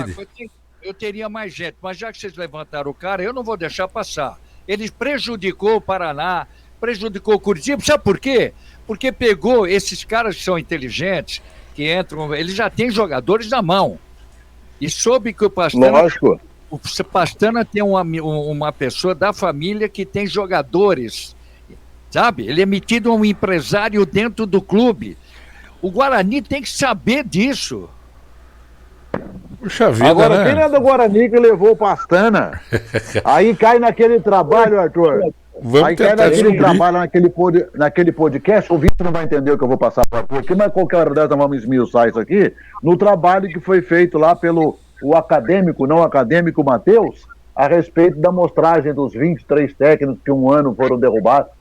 S4: Eu teria mais gente, mas já que vocês levantaram o cara, eu não vou deixar passar. Ele prejudicou o Paraná, prejudicou o Curitiba. Sabe por quê? Porque pegou esses caras que são inteligentes, que entram, eles já têm jogadores na mão. E soube que o Pastana.
S1: Lógico.
S4: O Pastana tem uma pessoa da família que tem jogadores, sabe? Ele é metido um empresário dentro do clube. O Guarani tem que saber disso.
S2: Puxa vida,
S1: Agora,
S2: né?
S1: quem é do Guarani que levou o Pastana? Aí cai naquele trabalho, Arthur.
S2: Vamos
S1: Aí cai
S2: tentar
S1: naquele
S2: descobrir.
S1: trabalho, naquele podcast, o Vitor não vai entender o que eu vou passar para Arthur aqui, mas qualquer hora dessa vamos esmiuçar isso aqui, no trabalho que foi feito lá pelo o acadêmico, não acadêmico Matheus, a respeito da amostragem dos 23 técnicos que um ano foram derrubados.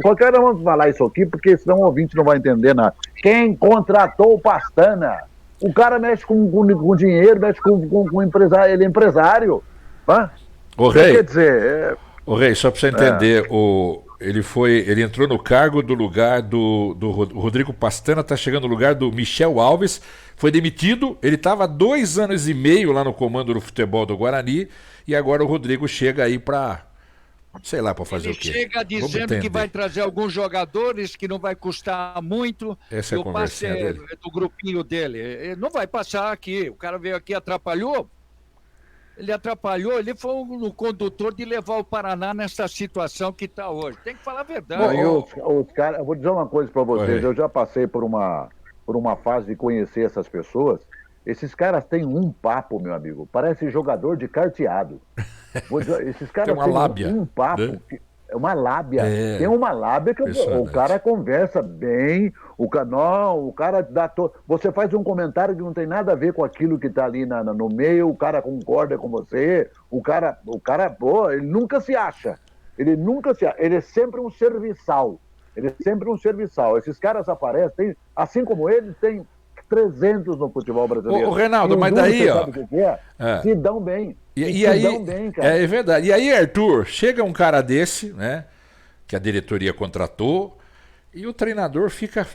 S1: Qualquer hora vamos falar isso aqui, porque senão o ouvinte não vai entender nada. Quem contratou o Pastana? O cara mexe com dinheiro, mexe com empresário, ele é empresário. Hã?
S2: Ô,
S1: Quer
S2: Rei,
S1: dizer,
S2: ô, Rei, só pra você entender, ele entrou no cargo do lugar do Rodrigo Pastana, tá chegando no lugar do Michel Alves, foi demitido, ele estava 2 anos e meio lá no comando do futebol do Guarani, e agora o Rodrigo chega aí pra, sei lá, pra fazer
S4: Ele
S2: o quê?
S4: chega
S2: Vamos
S4: dizendo que
S2: entender.
S4: vai trazer alguns jogadores, que não vai custar muito.
S2: Essa é a
S4: o passe
S2: conversinha dele.
S4: do grupinho dele. Ele não vai passar aqui. O cara veio aqui e atrapalhou. Ele atrapalhou, ele foi o condutor de levar o Paraná nessa situação que está hoje. Tem que falar a verdade.
S1: não, e os caras, eu vou dizer uma coisa para vocês,
S2: Oi.
S1: eu já passei por uma fase de conhecer essas pessoas. Esses caras têm um papo, meu amigo, parece jogador de carteado. Esses caras
S2: Tem uma
S1: têm
S2: lábia,
S1: um papo,
S2: né?
S1: é uma lábia.
S2: É.
S1: Tem uma lábia que o
S2: Impressionante.
S1: cara conversa bem, o cara dá você faz um comentário que não tem nada a ver com aquilo que está ali no meio, o cara concorda com você, o cara, pô, ele nunca se acha. Ele é sempre um serviçal. Esses caras aparecem, assim como eles, tem 300 no futebol brasileiro.
S2: Ô, Reinaldo,
S1: E
S2: mas
S1: um,
S2: daí,
S1: você
S2: ó,
S1: sabe o que é?
S2: É.
S1: Se dão bem.
S2: E aí,
S1: dão bem, cara.
S2: é verdade. E aí, Arthur, chega um cara desse, né, que a diretoria contratou, e o treinador fica...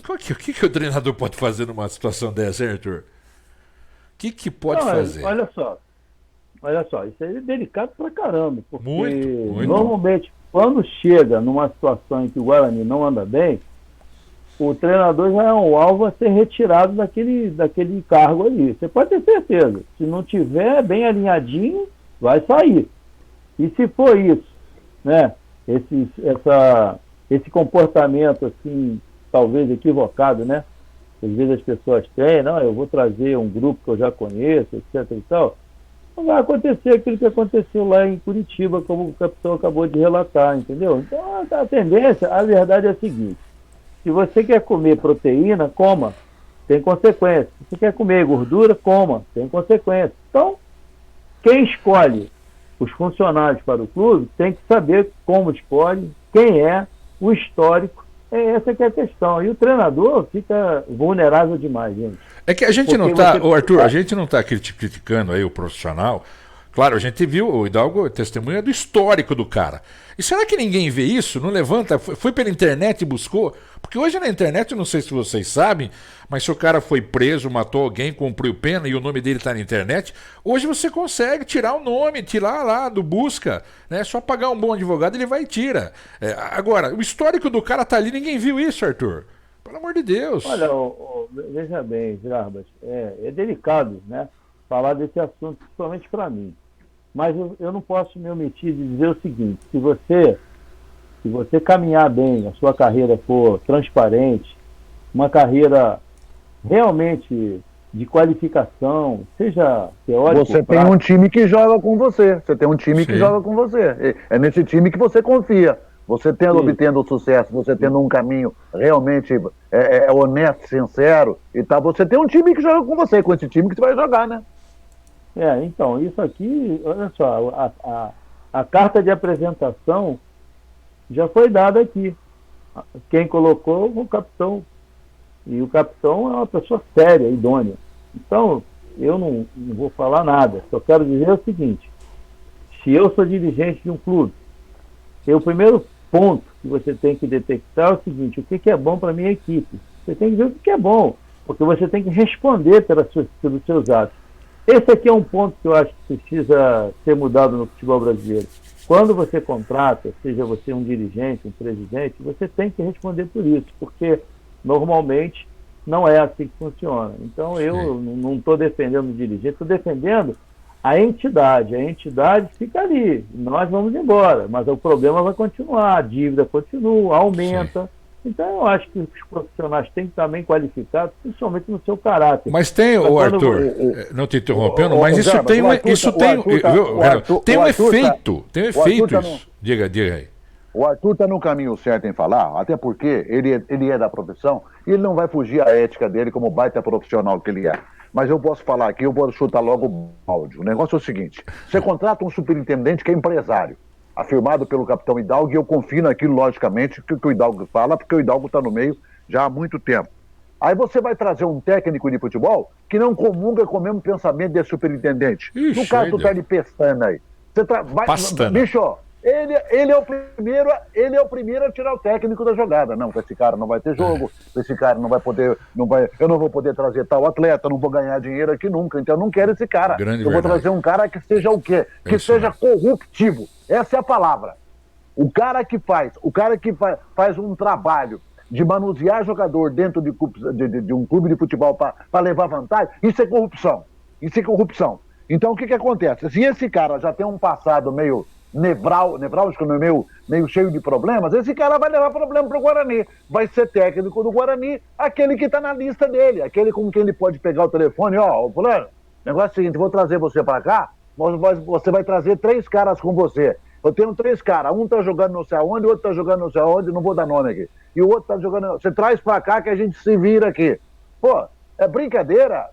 S2: O que o treinador pode fazer numa situação dessa, hein, Arthur? O que pode fazer?
S5: Olha só, isso aí é delicado pra caramba, porque
S2: Muito.
S5: normalmente quando chega numa situação em que o Guarani não anda bem, o treinador já é um alvo a ser retirado daquele cargo ali. Você pode ter certeza. Se não tiver bem alinhadinho, vai sair. E se for isso, né, esse comportamento assim, talvez equivocado, né? Às vezes as pessoas têm, não, eu vou trazer um grupo que eu já conheço, etc e tal. Não vai acontecer aquilo que aconteceu lá em Curitiba, como o capitão acabou de relatar, entendeu? Então a tendência, a verdade é a seguinte: se você quer comer proteína, coma, tem consequência. Se você quer comer gordura, coma, tem consequência. Então, quem escolhe os funcionários para o clube tem que saber como escolhe, quem é, o histórico. Essa que é a questão. E o treinador fica vulnerável demais, gente.
S2: É que a gente
S5: Porque
S2: não tá,
S5: você-
S2: Arthur, a gente não tá criticando aí o profissional Claro, a gente viu, o Hidalgo testemunha do histórico do cara. E será que ninguém vê isso? Não levanta? Foi pela internet e buscou? Porque hoje na internet, eu não sei se vocês sabem, mas se o cara foi preso, matou alguém, cumpriu pena e o nome dele está na internet, hoje você consegue tirar o nome, tirar lá do busca, né? Só pagar um bom advogado, ele vai e tira. Agora, o histórico do cara tá ali, ninguém viu isso, Arthur. Pelo amor de Deus.
S5: Olha, veja bem, Jarbas, é delicado, né, falar desse assunto, principalmente para mim. Mas eu não posso me omitir de dizer o seguinte: se você caminhar bem, a sua carreira for transparente, uma carreira realmente de qualificação, seja teórico...
S1: Você tem um time que joga com você. Você tem um time que joga com você. É nesse time que você confia. Você obtendo sucesso, você tendo um caminho realmente honesto, sincero e tal, você tem um time que joga com você, com esse time que você vai jogar, né?
S5: Então, isso aqui, olha só, a carta de apresentação já foi dada aqui. Quem colocou o capitão. E o capitão é uma pessoa séria, idônea. Então, eu não vou falar nada. Só quero dizer o seguinte: se eu sou dirigente de um clube, o primeiro ponto que você tem que detectar é o seguinte: o que é bom para a minha equipe? Você tem que ver o que é bom, porque você tem que responder pelos seus atos. Esse aqui é um ponto que eu acho que precisa ser mudado no futebol brasileiro. Quando você contrata, seja você um dirigente, um presidente, você tem que responder por isso, porque normalmente não é assim que funciona. Então eu não estou defendendo o dirigente, estou defendendo a entidade. A entidade fica ali, nós vamos embora, mas o problema vai continuar, a dívida continua, aumenta. Sim. Então eu acho que os profissionais têm que estar bem qualificados, principalmente no seu caráter.
S2: Mas tem, Arthur, não te interrompendo, mas isso tem um efeito. Tem um efeito isso. Diga aí.
S1: O Arthur está no caminho certo em falar, até porque ele é da profissão e ele não vai fugir à ética dele como baita profissional que ele é. Mas eu posso falar aqui, eu vou chutar logo o áudio. O negócio é o seguinte: você contrata um superintendente que é empresário, afirmado pelo capitão Hidalgo, e eu confio naquilo, logicamente, que o Hidalgo fala, porque o Hidalgo está no meio já há muito tempo. Aí você vai trazer um técnico de futebol que não comunga com o mesmo pensamento desse superintendente. Ixi, no caso do Tele Pestana aí. Bicho, ele é o primeiro a tirar o técnico da jogada. Não, com esse cara não vai ter jogo, esse cara não vai poder, eu não vou poder trazer tal atleta, não vou ganhar dinheiro aqui nunca, então eu não quero esse cara. Vou trazer um cara que seja o quê? Que seja corruptivo. Essa é a palavra. O cara que faz um trabalho de manusear jogador dentro de um clube de futebol para levar vantagem, isso é corrupção. Isso é corrupção. Então o que acontece? Se esse cara já tem um passado meio nevrálgico, meio cheio de problemas, esse cara vai levar problema para o Guarani. Vai ser técnico do Guarani, aquele que está na lista dele, aquele com quem ele pode pegar o telefone: fulano, negócio é o seguinte, vou trazer você para cá, você vai trazer 3 caras com você. Eu tenho 3 caras, um tá jogando não sei aonde, o outro tá jogando não sei aonde, não vou dar nome aqui. E o outro tá jogando... Você traz pra cá que a gente se vira aqui. Pô, é brincadeira.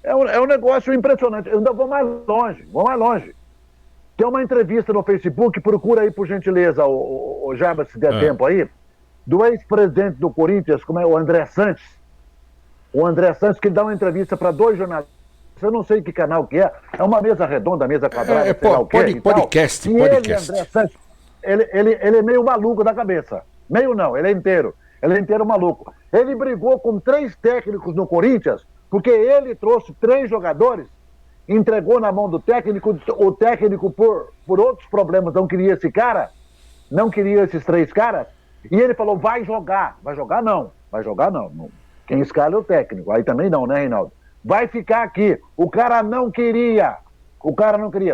S1: É um negócio impressionante. Eu ainda vou mais longe. Tem uma entrevista no Facebook, procura aí por gentileza, o Jarbas, se der tempo aí, do ex-presidente do Corinthians, como é o André Santos. O André Santos, que dá uma entrevista para 2 jornalistas. Eu não sei que canal que é uma mesa redonda, mesa quadrada,
S2: podcast.
S1: Ele, André Santos, ele é meio maluco da cabeça. Meio não, ele é inteiro maluco. Ele brigou com 3 técnicos no Corinthians, porque ele trouxe 3 jogadores, entregou na mão do técnico, o técnico por outros problemas não queria esse cara, não queria esses 3 caras, e ele falou: vai jogar não. Quem escala é o técnico, aí também não, né, Reinaldo? Vai ficar aqui. O cara não queria.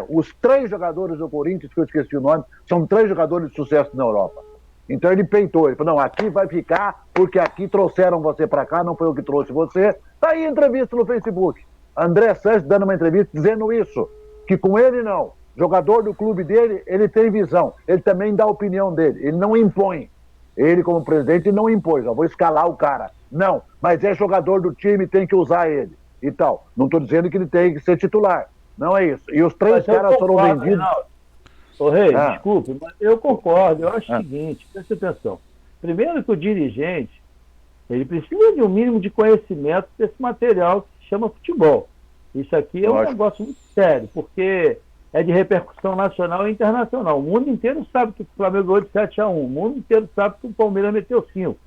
S1: Os 3 jogadores do Corinthians, que eu esqueci o nome, são 3 jogadores de sucesso na Europa. Então ele peitou. Ele falou: não, aqui vai ficar, porque aqui trouxeram você para cá, não foi eu que trouxe você. Tá aí a entrevista no Facebook. André Santos dando uma entrevista dizendo isso. Que com ele não. Jogador do clube dele, ele tem visão. Ele também dá a opinião dele. Ele não impõe. Ele, como presidente, não impôs. Vou escalar o cara. Não, mas é jogador do time, tem que usar ele. E tal. Não estou dizendo que ele tem que ser titular. Não é isso. E os 3 caras foram vendidos.
S5: Ô Rei, desculpe, mas eu concordo. Eu acho o seguinte, preste atenção. Primeiro que o dirigente, ele precisa de um mínimo de conhecimento desse material que se chama futebol. Isso aqui é um negócio muito sério, porque é de repercussão nacional e internacional. O mundo inteiro sabe que o Flamengo ganhou de 7-1. O mundo inteiro sabe que o Palmeiras meteu 5.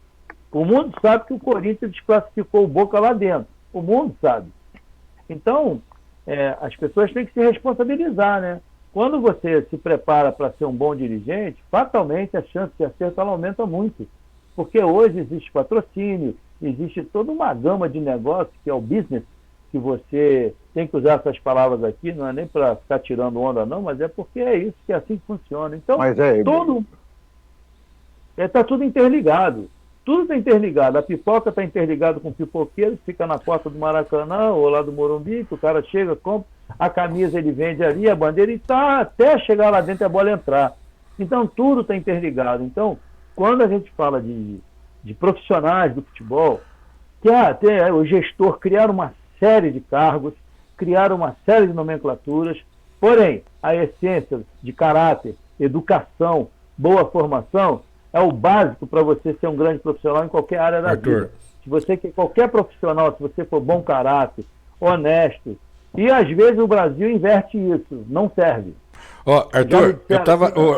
S5: O mundo sabe que o Corinthians desclassificou o Boca lá dentro. O mundo sabe. Então, as pessoas têm que se responsabilizar, né? Quando você se prepara para ser um bom dirigente, fatalmente a chance de acerto ela aumenta muito. Porque hoje existe patrocínio, existe toda uma gama de negócios, que é o business, que você tem que usar essas palavras aqui, não é nem para ficar tirando onda não, mas é porque é isso, que é assim que funciona. Então, está tudo interligado. Tudo está interligado. A pipoca está interligada com o pipoqueiro, que fica na porta do Maracanã ou lá do Morumbi, que o cara chega, compra, a camisa ele vende ali, a bandeira, e tá até chegar lá dentro e a bola entrar. Então, tudo está interligado. Então, quando a gente fala de profissionais do futebol, que até o gestor criar uma série de cargos, criar uma série de nomenclaturas, porém, a essência de caráter, educação, boa formação, é o básico para você ser um grande profissional em qualquer área da vida. Se você quer qualquer profissional, se você for bom caráter, honesto, e às vezes o Brasil inverte isso, não serve.
S2: Arthur,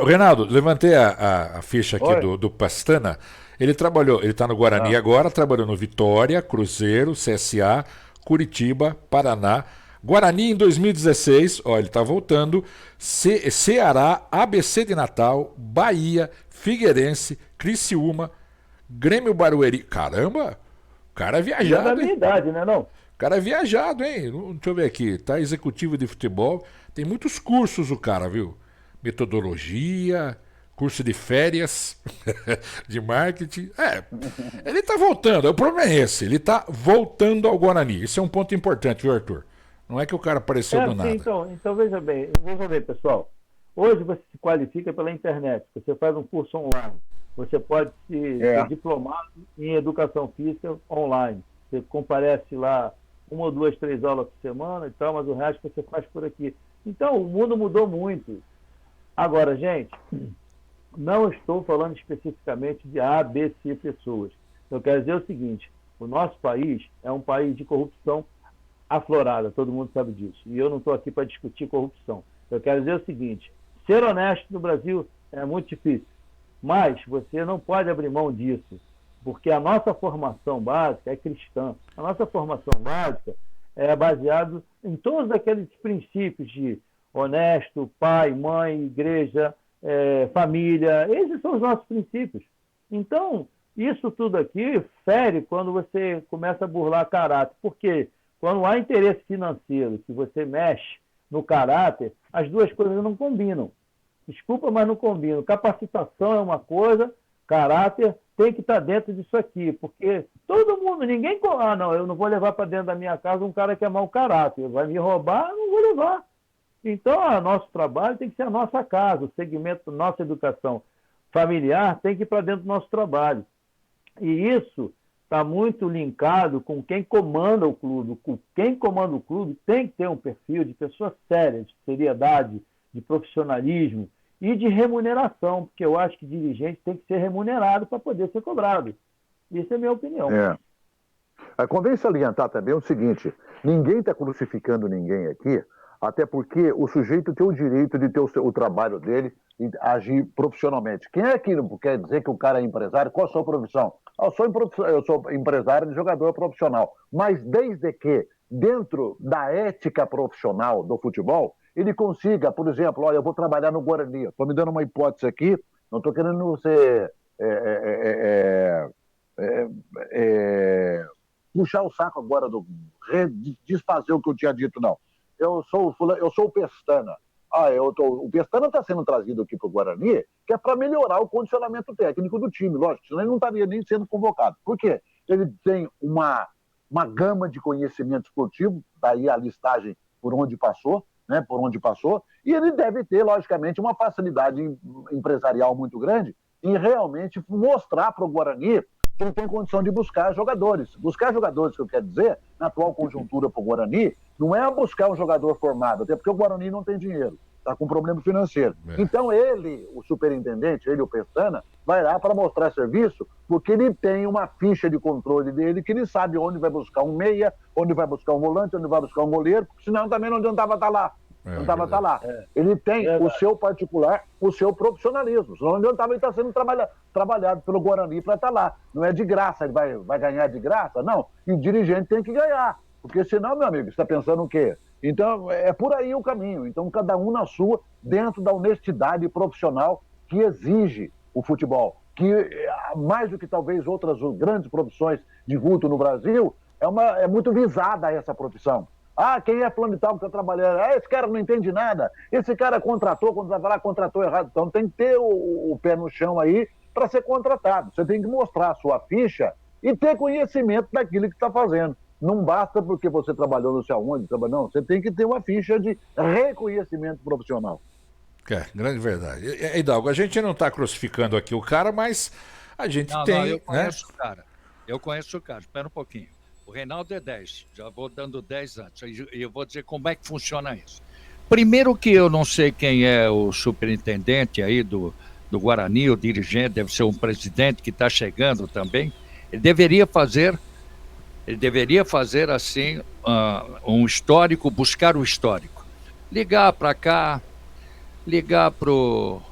S2: Reinaldo, levantei a ficha aqui do Pastana. Ele está no Guarani agora, trabalhou no Vitória, Cruzeiro, CSA, Curitiba, Paraná. Guarani em 2016, ele está voltando, Ceará, ABC de Natal, Bahia, Figueirense, Criciúma, Grêmio Barueri. Caramba, o cara é viajado,
S5: é da minha idade, né, não?
S2: O cara é viajado, hein? Deixa eu ver aqui, tá executivo de futebol, tem muitos cursos o cara, viu? Metodologia, curso de férias, de marketing. Ele tá voltando, o problema é esse, ele tá voltando ao Guarani. Isso é um ponto importante, viu, Arthur? Não é que o cara apareceu do nada.
S5: Então veja bem, pessoal. Hoje você se qualifica pela internet, você faz um curso online, você pode ser diplomado em educação física online. Você comparece lá 1 ou 2, 3 aulas por semana e tal, mas o resto você faz por aqui. Então o mundo mudou muito. Agora, gente, não estou falando especificamente de A, B, C pessoas. Eu quero dizer o seguinte, o nosso país é um país de corrupção aflorada, todo mundo sabe disso. E eu não estou aqui para discutir corrupção. Eu quero dizer o seguinte, ser honesto no Brasil é muito difícil, mas você não pode abrir mão disso, porque a nossa formação básica é cristã. A nossa formação básica é baseada em todos aqueles princípios de honesto, pai, mãe, igreja, família. Esses são os nossos princípios. Então, isso tudo aqui fere quando você começa a burlar caráter. Por quê? Quando há interesse financeiro, que você mexe no caráter, as duas coisas não combinam. Desculpa, mas não combinam. Capacitação é uma coisa, caráter tem que estar dentro disso aqui, porque todo mundo, ninguém... não, eu não vou levar para dentro da minha casa um cara que é mau caráter, vai me roubar, eu não vou levar. Então, nosso trabalho tem que ser a nossa casa, o segmento da nossa educação familiar tem que ir para dentro do nosso trabalho. E isso está muito linkado com quem comanda o clube. Quem comanda o clube tem que ter um perfil de pessoa séria, de seriedade, de profissionalismo e de remuneração, porque eu acho que dirigente tem que ser remunerado para poder ser cobrado. Isso é a minha opinião.
S1: Convém salientar também o seguinte, ninguém está crucificando ninguém aqui, até porque o sujeito tem o direito de ter o trabalho dele e agir profissionalmente. Quem é que quer dizer que o cara é empresário? Qual a sua profissão? Eu sou empresário de jogador profissional. Mas desde que, dentro da ética profissional do futebol, ele consiga, por exemplo, eu vou trabalhar no Guarani. Estou me dando uma hipótese aqui, não estou querendo ser... puxar o saco agora, desfazer o que eu tinha dito, não. Eu sou o Pestana. O Pestana está sendo trazido aqui para o Guarani, que é para melhorar o condicionamento técnico do time, lógico, senão ele não estaria nem sendo convocado. Por quê? Ele tem uma gama de conhecimento esportivo, daí a listagem por onde passou, e ele deve ter, logicamente, uma facilidade empresarial muito grande em realmente mostrar para o Guarani que ele tem condição de buscar jogadores. Buscar jogadores, que eu quero dizer, na atual conjuntura para o Guarani, não é buscar um jogador formado, até porque o Guarani não tem dinheiro, está com problema financeiro. Então ele, o superintendente, o Pestana, vai lá para mostrar serviço, porque ele tem uma ficha de controle dele, que ele sabe onde vai buscar um meia, onde vai buscar um volante, onde vai buscar um goleiro, porque senão também não adiantava estar lá. Não estava tá lá. Ele tem o seu particular, o seu profissionalismo. Senão ele está sendo trabalhado pelo Guarani para estar lá. Não é de graça, ele vai ganhar de graça? Não. E o dirigente tem que ganhar. Porque senão, meu amigo, você está pensando o quê? Então, é por aí o caminho. Então, cada um na sua, dentro da honestidade profissional que exige o futebol. Que, mais do que talvez outras grandes profissões de vulto no Brasil, é muito visada essa profissão. Quem é plano de tal que está trabalhando? Esse cara não entende nada. Esse cara contratou, quando vai falar, contratou errado. Então tem que ter o pé no chão aí para ser contratado. Você tem que mostrar a sua ficha e ter conhecimento daquilo que está fazendo. Não basta porque você trabalhou não sei aonde, não. Você tem que ter uma ficha de reconhecimento profissional.
S2: Grande verdade. Hidalgo, a gente não está crucificando aqui o cara, mas a gente tem...
S4: Não, eu conheço o cara. Eu conheço o cara. Espera um pouquinho. O Reinaldo é 10, já vou dando 10 antes, e eu vou dizer como é que funciona isso. Primeiro que eu não sei quem é o superintendente aí do Guarani, o dirigente, deve ser um presidente que está chegando também. Ele deveria fazer assim, um histórico, buscar o histórico. Ligar para cá, ligar pro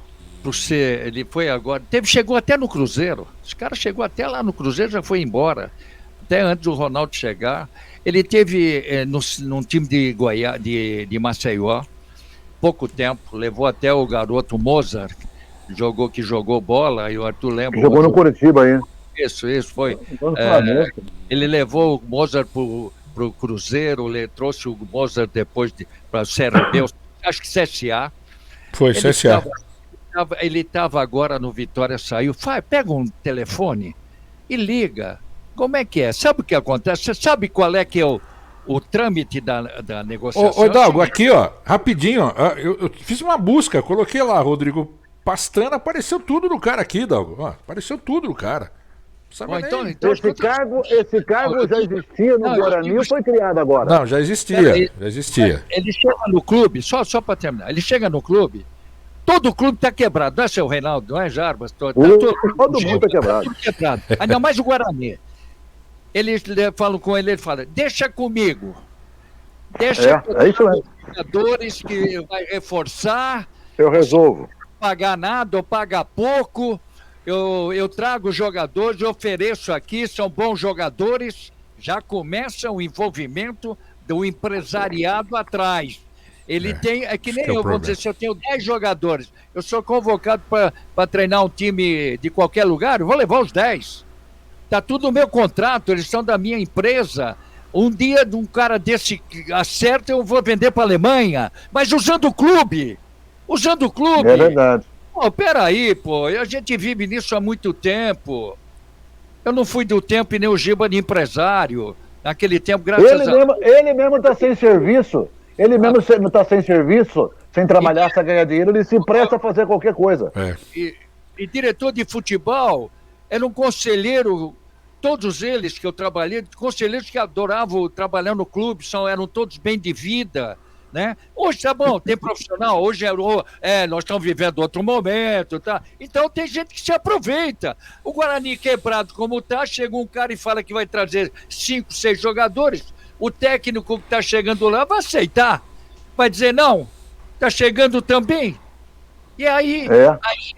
S4: C, ele foi agora, chegou até no Cruzeiro, esse cara chegou até lá no Cruzeiro, já foi embora. Até antes do Ronaldo chegar, ele teve num time de Maceió, pouco tempo, levou até o garoto Mozart, que jogou bola, e o Arthur lembra.
S1: Jogou no Curitiba aí.
S4: Isso, foi. Ele levou o Mozart pro Cruzeiro, ele trouxe o Mozart depois para o CRB, acho que CSA.
S2: Foi, CSA.
S4: Ele estava agora no Vitória, saiu, pega um telefone e liga. Como é que é? Sabe o que acontece? Você sabe qual é que é o trâmite da negociação?
S2: Ô Hidalgo, aqui, ó, rapidinho, ó, eu fiz uma busca, coloquei lá, Rodrigo Pastrana, apareceu tudo do cara aqui, Hidalgo. Ó, apareceu tudo do cara.
S1: Então, esse cargo já existia no Guarani ou foi criado agora?
S2: Não, já existia.
S4: Ele chega no clube, só para terminar, ele chega no clube, todo o clube está quebrado, não é, seu Reinaldo, não é, Jarbas? Todo
S1: mundo está quebrado.
S4: Tudo quebrado. Ainda mais o Guarani. Ele fala com ele fala, deixa comigo. Deixa
S1: isso
S4: os jogadores que vai reforçar.
S1: Eu resolvo.
S4: Não pagar nada ou pagar pouco. Eu trago jogadores, eu ofereço aqui, são bons jogadores. Já começa o envolvimento do empresariado atrás. Ele tem, que nem eu, vou dizer, se eu tenho 10 jogadores, eu sou convocado para treinar um time de qualquer lugar, eu vou levar os 10. Está tudo no meu contrato, eles são da minha empresa. Um dia um cara desse acerta, eu vou vender para a Alemanha, mas usando o clube.
S1: É verdade.
S4: Peraí, a gente vive nisso há muito tempo. Eu não fui do tempo e nem o Giba de empresário. Naquele tempo,
S1: Ele mesmo está sem serviço. Ele mesmo não está sem serviço, sem trabalhar, sem ganhar dinheiro, ele se presta a fazer qualquer coisa.
S4: E diretor de futebol era um conselheiro. Todos eles que eu trabalhei, conselheiros que adoravam trabalhar no clube, eram todos bem de vida, né? Hoje tá bom, tem profissional, hoje nós estamos vivendo outro momento, tá? Então tem gente que se aproveita. O Guarani quebrado como tá, chega um cara e fala que vai trazer 5, 6 jogadores, o técnico que tá chegando lá vai aceitar, vai dizer não, tá chegando também. E aí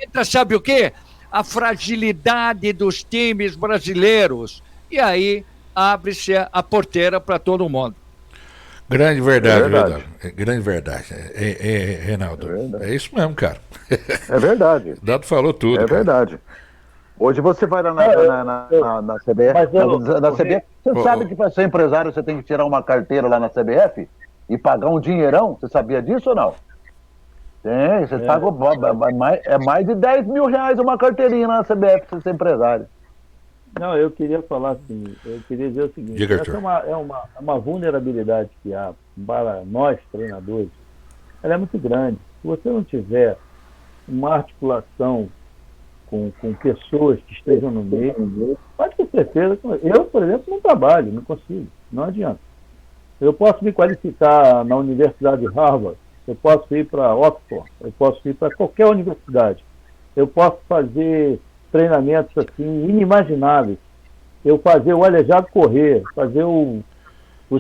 S4: entra, sabe o quê? A fragilidade dos times brasileiros. E aí abre-se a porteira para todo mundo.
S2: Grande verdade. Grande verdade. Reinaldo. É isso mesmo, cara.
S1: É verdade.
S2: O Dado falou tudo.
S1: É verdade. Hoje você vai lá na CBF. Você sabe que para ser empresário você tem que tirar uma carteira lá na CBF e pagar um dinheirão? Você sabia disso ou não? Tem, você paga mais de 10 mil reais uma carteirinha na CBF para ser empresário.
S5: Não, eu queria falar assim, eu queria dizer o seguinte, essa é uma vulnerabilidade que há para nós, treinadores, ela é muito grande. Se você não tiver uma articulação com pessoas que estejam no meio, pode ter certeza que eu, por exemplo, não trabalho, não consigo, não adianta. Eu posso me qualificar na Universidade de Harvard, eu posso ir para Oxford, eu posso ir para qualquer universidade, eu posso fazer treinamentos assim inimagináveis, eu fazer o aleijado correr, fazer o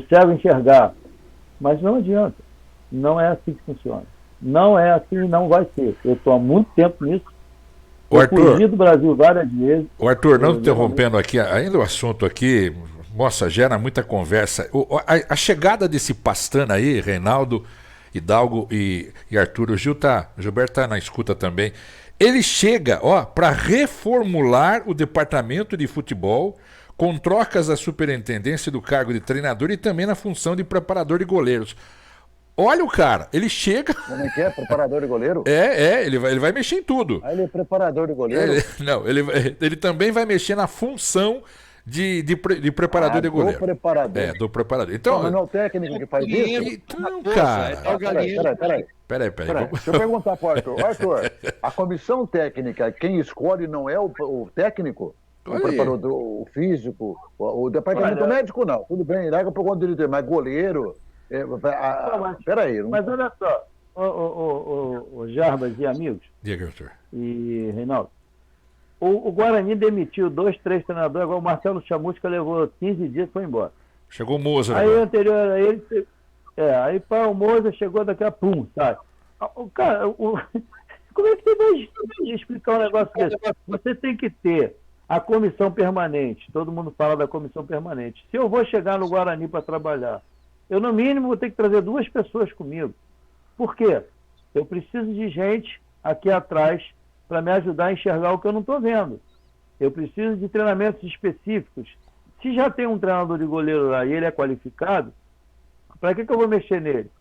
S5: cego enxergar, mas não adianta. Não é assim que funciona. Não é assim e não vai ser. Eu estou há muito tempo nisso. Eu fugi do Brasil várias vezes.
S2: O Arthur, não interrompendo aqui, ainda o assunto aqui, nossa, gera muita conversa. A chegada desse Pastana aí, Reinaldo, Hidalgo e Arthur, o Gilberto está na escuta também. Ele chega, para reformular o departamento de futebol, com trocas da superintendência do cargo de treinador e também na função de preparador de goleiros. Olha o cara, ele chega...
S1: Como é que é? Preparador de goleiro?
S2: Ele vai mexer em tudo.
S1: Ele é preparador de goleiro?
S2: Ele também vai mexer na função de preparador de goleiro.
S1: Do preparador.
S2: Do preparador. Então,
S1: mas não é o técnico que faz isso?
S2: Então, cara... Peraí.
S1: Deixa eu perguntar para o Arthur. Arthur, a comissão técnica, quem escolhe não é o técnico? O preparador, o físico, o departamento médico não. Tudo bem, lá que eu pergunto direito, mas goleiro... Peraí.
S5: Mas olha só, o Jarbas e amigos,
S2: Diga, Arthur.
S5: E Reinaldo, o Guarani demitiu 2, 3 treinadores, agora o Marcelo Chamusca levou 15 dias e foi embora.
S2: Chegou o Moza.
S5: Aí o anterior a ele, aí para o Moza chegou daqui a pum, sabe? Cara, como é que você vai explicar um negócio desse? Você tem que ter a comissão permanente, todo mundo fala da comissão permanente. Se eu vou chegar no Guarani para trabalhar, eu, no mínimo, vou ter que trazer 2 pessoas comigo. Por quê? Eu preciso de gente aqui atrás para me ajudar a enxergar o que eu não estou vendo. Eu preciso de treinamentos específicos. Se já tem um treinador de goleiro lá e ele é qualificado, para que eu vou mexer nele?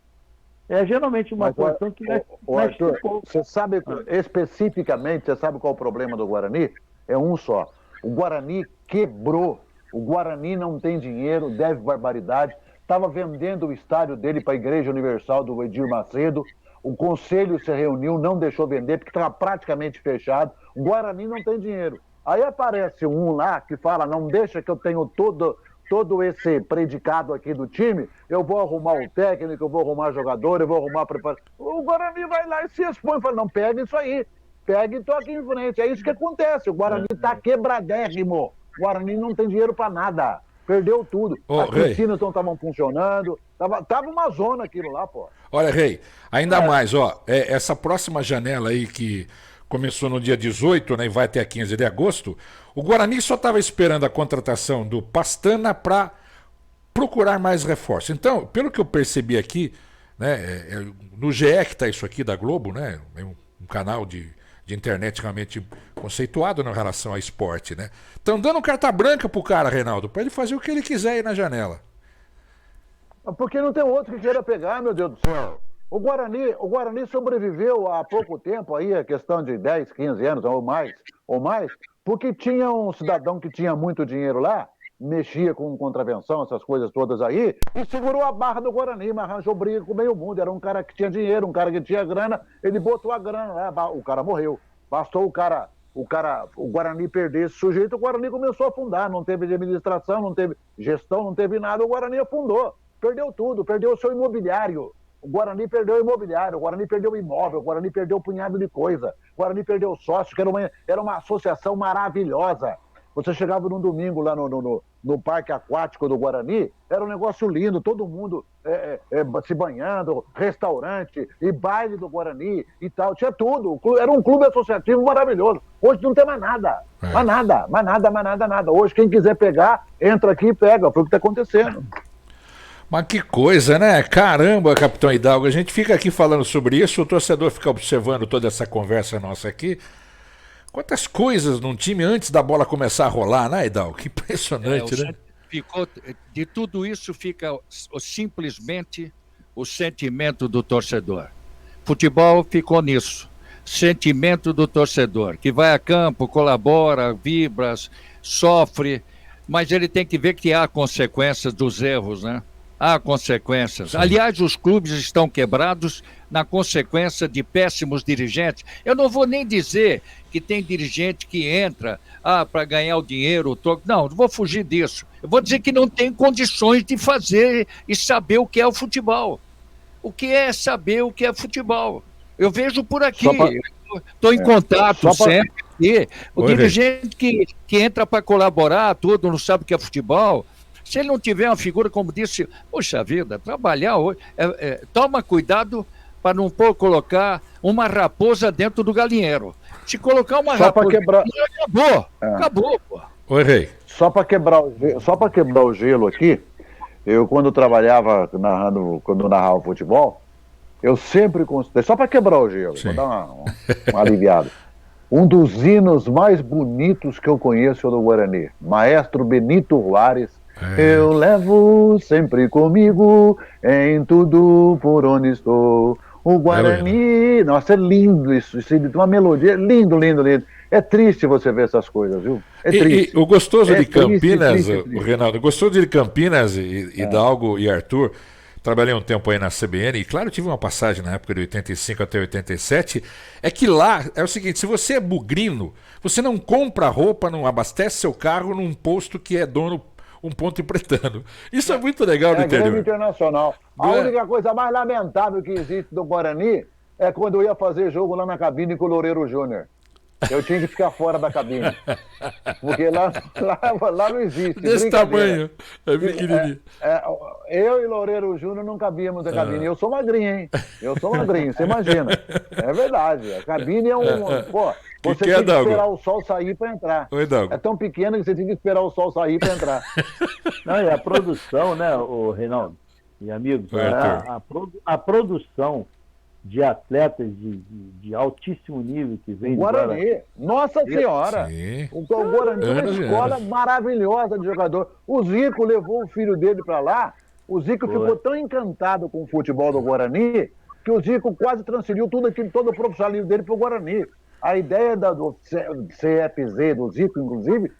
S5: É geralmente uma posição que...
S1: Arthur, você sabe, especificamente, você sabe qual é o problema do Guarani? É um só. O Guarani quebrou. O Guarani não tem dinheiro, deve barbaridade. Estava vendendo o estádio dele para a Igreja Universal do Edir Macedo. O conselho se reuniu, não deixou vender, porque estava praticamente fechado. O Guarani não tem dinheiro. Aí aparece um lá que fala, não deixa que eu tenho todo esse predicado aqui do time, eu vou arrumar o técnico, eu vou arrumar jogador, eu vou arrumar preparação. O Guarani vai lá e se expõe e fala, não, pega isso aí. Pega e toca em frente. É isso que acontece. O Guarani está quebradérrimo. O Guarani não tem dinheiro para nada. Perdeu tudo. As piscinas não estavam funcionando. Tava uma zona aquilo lá, pô.
S2: Olha, Rei, ainda mais, essa próxima janela aí que começou no dia 18, né, e vai até a 15 de agosto, o Guarani só estava esperando a contratação do Pastana para procurar mais reforço. Então, pelo que eu percebi aqui, né, no GE que está isso aqui da Globo, né, é um canal de internet realmente conceituado na relação a esporte, né? Estão dando carta branca pro cara, Reinaldo, para ele fazer o que ele quiser aí na janela.
S1: Porque não tem outro que queira pegar, meu Deus do céu. O Guarani sobreviveu há pouco tempo aí, a questão de 10, 15 anos ou mais, porque tinha um cidadão que tinha muito dinheiro lá, mexia com contravenção, essas coisas todas aí, e segurou a barra do Guarani, mas arranjou briga com o meio mundo. Era um cara que tinha dinheiro, um cara que tinha grana, ele botou a grana lá, o cara morreu. Bastou o Guarani perder esse sujeito, o Guarani começou a afundar, não teve administração, não teve gestão, não teve nada, o Guarani afundou. Perdeu tudo, perdeu o seu imobiliário. O Guarani perdeu o imobiliário, o Guarani perdeu o imóvel, o Guarani perdeu um punhado de coisa, o Guarani perdeu o sócio, que era uma associação maravilhosa. Você chegava num domingo lá no parque aquático do Guarani, era um negócio lindo, todo mundo se banhando, restaurante e baile do Guarani e tal, tinha tudo. Era um clube associativo maravilhoso. Hoje não tem mais nada, mais nada. Hoje quem quiser pegar, entra aqui e pega, foi o que está acontecendo.
S2: Mas que coisa, né? Caramba, capitão Hidalgo, a gente fica aqui falando sobre isso, o torcedor fica observando toda essa conversa nossa aqui. Quantas coisas num time antes da bola começar a rolar, né, Hidalgo? Que impressionante, né?
S4: De tudo isso fica simplesmente o sentimento do torcedor. Futebol ficou nisso. Sentimento do torcedor, que vai a campo, colabora, vibra, sofre, mas ele tem que ver que há consequências dos erros, né? Há consequências. Sim. Aliás, os clubes estão quebrados na consequência de péssimos dirigentes. Eu não vou nem dizer que tem dirigente que entra para ganhar o dinheiro. Não vou fugir disso. Eu vou dizer que não tem condições de fazer e saber o que é o futebol. O que é saber o que é futebol? Eu vejo por aqui. Estou em contato sempre. O dirigente que entra para colaborar, tudo, não sabe o que é futebol. Se ele não tiver uma figura, como disse, poxa vida, trabalhar hoje, toma cuidado para não colocar uma raposa dentro do galinheiro. Se colocar uma
S1: Só
S4: raposa,
S1: quebrar...
S4: acabou, pô.
S2: Oi, Rei.
S1: Só para quebrar o gelo aqui, eu quando trabalhava quando narrava futebol, eu sempre considerei, só para quebrar o gelo,
S2: Sim.
S1: vou dar uma aliviada. Um dos hinos mais bonitos que eu conheço é o do Guarani, Maestro Benito Juárez. Eu levo sempre comigo em tudo por onde estou. O Guarani, nossa, é lindo isso, uma melodia, lindo. É triste você ver essas coisas, viu? É triste.
S2: E o gostoso de Campinas,
S1: triste.
S2: o Reinaldo, o gostoso de Campinas, Hidalgo e Arthur, trabalhei um tempo aí na CBN, e claro, tive uma passagem na época de 85 até 87, é que lá é o seguinte, se você é bugrino, você não compra roupa, não abastece seu carro num posto que é dono um ponto empretano. Isso é muito legal no interior.
S1: Grêmio Internacional. A única coisa mais lamentável que existe do Guarani é quando eu ia fazer jogo lá na cabine com o Loureiro Júnior. Eu tinha que ficar fora da cabine. Porque lá não existe.
S2: Desse tamanho. É pequenininho.
S1: Eu e Loureiro Júnior não cabíamos na cabine. Eu sou magrinho, hein? Você imagina. É verdade. A cabine é Pô, você tem que esperar o sol sair para entrar.
S2: Oi,
S1: é tão pequeno que você tem que esperar o sol sair para entrar.
S5: Não, e a produção, né, o Reinaldo e amigos, a produção de atletas de altíssimo nível que vem
S1: do Guarani. Nossa Senhora!
S2: Sim.
S1: O Guarani é uma escola maravilhosa de jogador. O Zico levou o filho dele para lá. O Zico ficou tão encantado com o futebol do Guarani que o Zico quase transferiu todo o profissionalismo dele para o Guarani. A ideia do CFZ, do Zico, inclusive,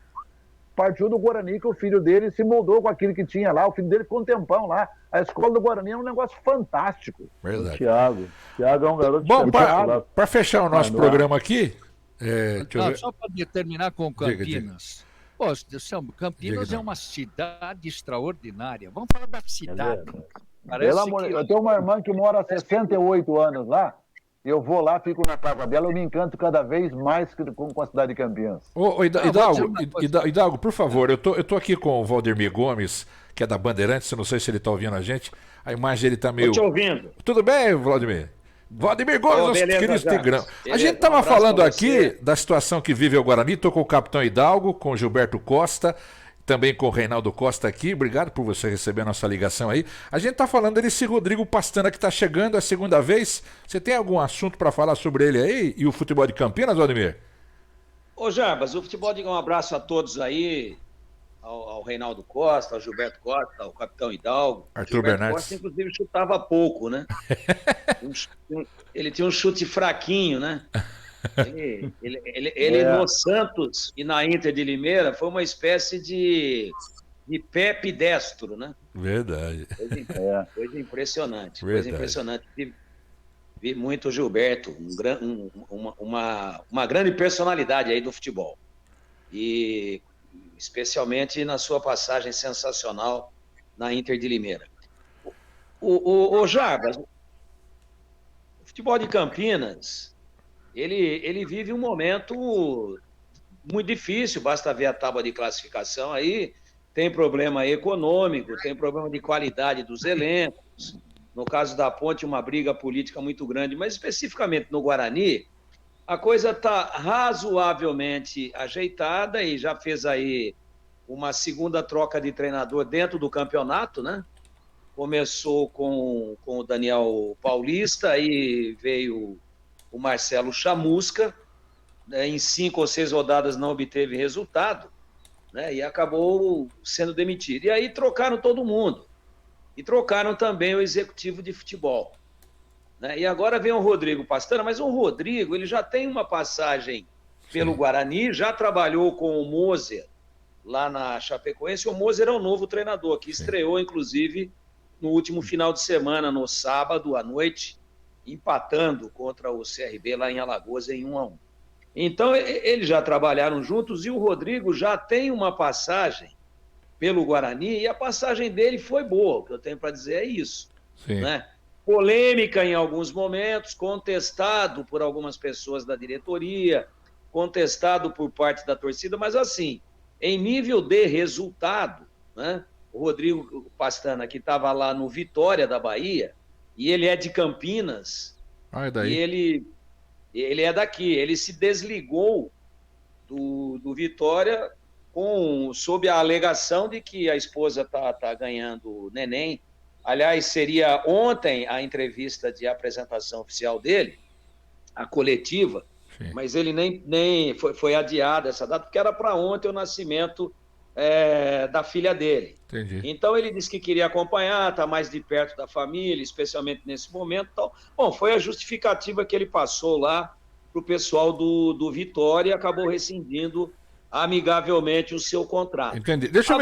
S1: partiu do Guarani, que o filho dele se moldou com aquilo que tinha lá. O filho dele ficou um tempão lá. A escola do Guarani é um negócio fantástico.
S2: Verdade.
S5: O Thiago é um garoto...
S2: Bom, para fechar o nosso programa aqui...
S4: Só para terminar com Campinas. Pô, Campinas é uma cidade extraordinária. Vamos falar da cidade.
S1: Eu tenho uma irmã que mora há 68 anos lá. Eu vou lá, fico na casa dela, eu me encanto cada vez mais com a cidade de Campinas.
S2: Hidalgo, por favor, eu tô aqui com o Valdemir Gomes, que é da Bandeirantes, eu não sei se ele está ouvindo a gente. A imagem dele está meio...
S7: Estou te ouvindo.
S2: Tudo bem, Valdemir? Valdemir Gomes, nosso querido Tigrão. A gente estava falando aqui da situação que vive o Guarani, estou com o capitão Hidalgo, com o Gilberto Costa, também com o Reinaldo Costa aqui. Obrigado por você receber a nossa ligação aí. A gente está falando desse Rodrigo Pastana que está chegando a segunda vez. Você tem algum assunto para falar sobre ele aí e o futebol de Campinas, Valdemir?
S7: Ô Jarbas, o futebol, um abraço a todos aí, ao Reinaldo Costa, ao Gilberto Costa, ao capitão Hidalgo.
S2: Arthur
S7: Gilberto
S2: Bernardes.
S7: Costa, inclusive, chutava pouco, né? Ele tinha um chute fraquinho, né? Ele no Santos e na Inter de foi uma espécie de Pepe destro, né?
S2: Verdade.
S7: Coisa impressionante.
S2: Verdade.
S7: Coisa impressionante. Vi muito o Gilberto, uma grande personalidade aí do futebol. E especialmente na sua passagem sensacional na Inter de Limeira. O Jarbas, o futebol de Campinas... Ele vive um momento muito difícil, basta ver a tábua de classificação aí, tem problema econômico, tem problema de qualidade dos elencos, no caso da Ponte, uma briga política muito grande, mas especificamente no Guarani, a coisa está razoavelmente ajeitada e já fez aí uma segunda troca de treinador dentro do campeonato, né? Começou com o Daniel Paulista, aí veio o Marcelo Chamusca, né, em 5 ou 6 rodadas não obteve resultado, né, e acabou sendo demitido. E aí trocaram todo mundo. E trocaram também o executivo de futebol. Né, e agora vem o Rodrigo Pastana, mas o Rodrigo ele já tem uma passagem pelo Guarani, já trabalhou com o Moser lá na Chapecoense. O Moser é o novo treinador, que estreou, inclusive, no último final de semana, no sábado à noite, empatando contra o CRB lá em Alagoas em 1-1. Então, eles já trabalharam juntos e o Rodrigo já tem uma passagem pelo Guarani e a passagem dele foi boa. O que eu tenho para dizer é isso. Né? Polêmica em alguns momentos, contestado por algumas pessoas da diretoria, contestado por parte da torcida, mas assim, em nível de resultado, né? o Rodrigo Pastana, que estava lá no Vitória da Bahia, e ele é de Campinas,
S2: Ah, é daí.
S7: e ele é daqui. Ele se desligou do Vitória sob a alegação de que a esposa tá ganhando neném. Aliás, seria ontem a entrevista de apresentação oficial dele, a coletiva,
S2: Sim.
S7: mas ele nem foi adiada essa data, porque era para ontem o nascimento da filha dele.
S2: Entendi.
S7: Então ele disse que queria acompanhar, estar mais de perto da família, especialmente nesse momento. Então, bom, foi a justificativa que ele passou lá para o pessoal do Vitória e acabou rescindindo amigavelmente o seu contrato.
S2: Entendi. Deixa eu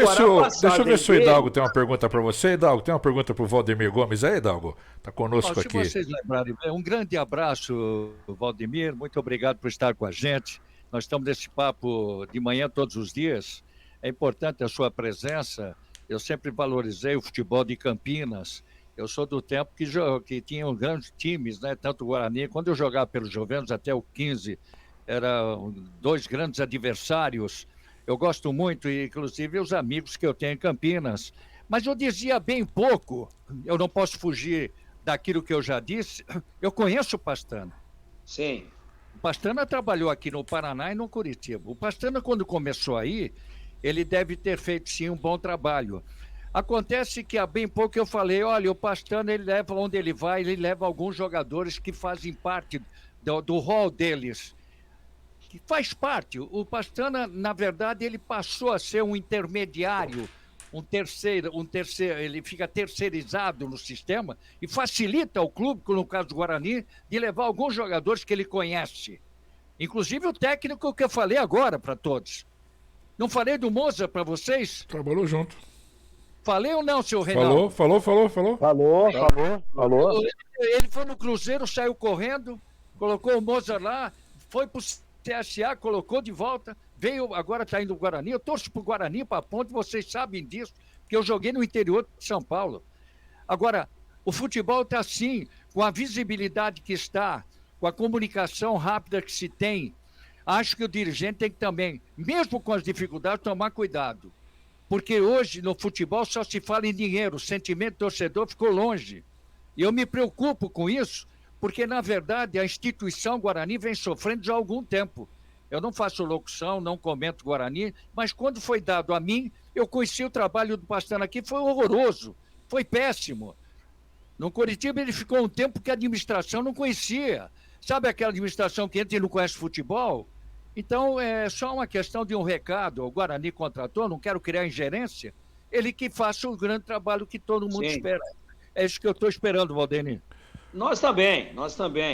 S2: ver se o Hidalgo tem uma pergunta para você. Hidalgo, tem uma pergunta para o Valdemir Gomes aí, Hidalgo? Está conosco aqui.
S4: Se vocês lembrarem, um grande abraço, Valdemir. Muito obrigado por estar com a gente. Nós estamos nesse papo de manhã todos os dias. É importante a sua presença. Eu sempre valorizei o futebol de Campinas. Eu sou do tempo que tinham grandes times, né? Tanto o Guarani, quando eu jogava pelo Juventus até o 15, eram 2 grandes adversários. Eu gosto muito, inclusive, os amigos que eu tenho em Campinas. Mas eu dizia bem pouco, eu não posso fugir daquilo que eu já disse. Eu conheço o Pastana.
S7: Sim.
S4: O Pastana trabalhou aqui no Paraná e no Curitiba. O Pastana, quando começou aí, ele deve ter feito, sim, um bom trabalho. Acontece que há bem pouco eu falei, olha, o Pastana, ele leva onde ele vai, ele leva alguns jogadores que fazem parte do rol deles. Que faz parte. O Pastana, na verdade, ele passou a ser um intermediário, um terceiro, ele fica terceirizado no sistema e facilita ao clube, no caso do Guarani, de levar alguns jogadores que ele conhece. Inclusive o técnico que eu falei agora para todos. Não falei do Moza para vocês?
S2: Trabalhou junto.
S4: Falei ou não, seu Reinaldo?
S2: Falou.
S5: Falou.
S4: Ele foi no Cruzeiro, saiu correndo, colocou o Moza lá, foi pro CSA, colocou de volta, veio, agora está indo no Guarani. Eu torço pro Guarani, para a Ponte, vocês sabem disso, porque eu joguei no interior de São Paulo. Agora, o futebol está assim, com a visibilidade que está, com a comunicação rápida que se tem. Acho que o dirigente tem que também, mesmo com as dificuldades, tomar cuidado. Porque hoje, no futebol, só se fala em dinheiro, o sentimento do torcedor ficou longe. E eu me preocupo com isso, porque, na verdade, a instituição Guarani vem sofrendo já há algum tempo. Eu não faço locução, não comento Guarani, mas quando foi dado a mim, eu conheci o trabalho do Pastana aqui, foi horroroso, foi péssimo. No Curitiba ele ficou um tempo que a administração não conhecia. Sabe aquela administração que entra e não conhece futebol? Então, é só uma questão de um recado. O Guarani contratou, não quero criar ingerência, ele que faça o grande trabalho que todo mundo espera. É isso que eu estou esperando, Valdemir.
S7: Nós também.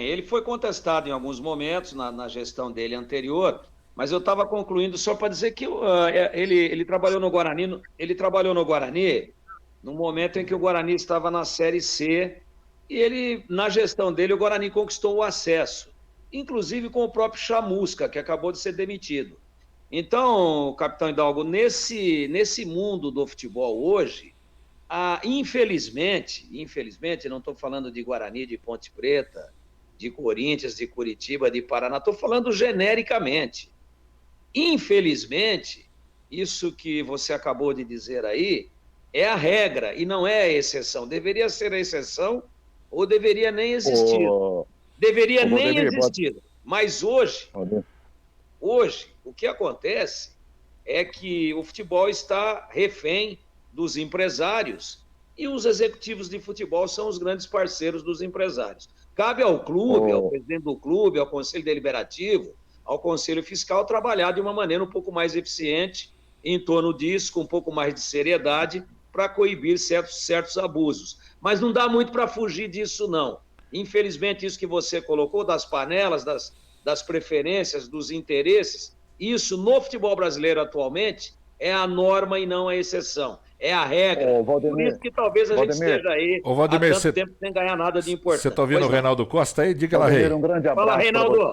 S7: Ele foi contestado em alguns momentos na gestão dele anterior, mas eu estava concluindo só para dizer que ele trabalhou no Guarani. Ele trabalhou no Guarani no momento em que o Guarani estava na Série C e na gestão dele, o Guarani conquistou o acesso, inclusive com o próprio Chamusca, que acabou de ser demitido. Então, capitão Hidalgo, nesse mundo do futebol hoje, infelizmente, não estou falando de Guarani, de Ponte Preta, de Corinthians, de Curitiba, de Paraná, estou falando genericamente. Infelizmente, isso que você acabou de dizer aí é a regra e não é a exceção. Deveria ser a exceção ou deveria nem existir. Deveria nem existir. Mas hoje, o que acontece é que o futebol está refém dos empresários e os executivos de futebol são os grandes parceiros dos empresários. Cabe ao clube, ao presidente do clube, ao conselho deliberativo, ao conselho fiscal trabalhar de uma maneira um pouco mais eficiente em torno disso, com um pouco mais de seriedade para coibir certos abusos. Mas não dá muito para fugir disso, não. Infelizmente, isso que você colocou das panelas, das preferências, dos interesses, isso no futebol brasileiro atualmente é a norma e não a exceção. É a regra. Por isso que talvez a gente esteja aí há tanto tempo sem ganhar nada de importante.
S2: Você está ouvindo o Reinaldo Costa aí? Diga lá, Rei.
S1: Um grande abraço.
S7: Fala, Reinaldo.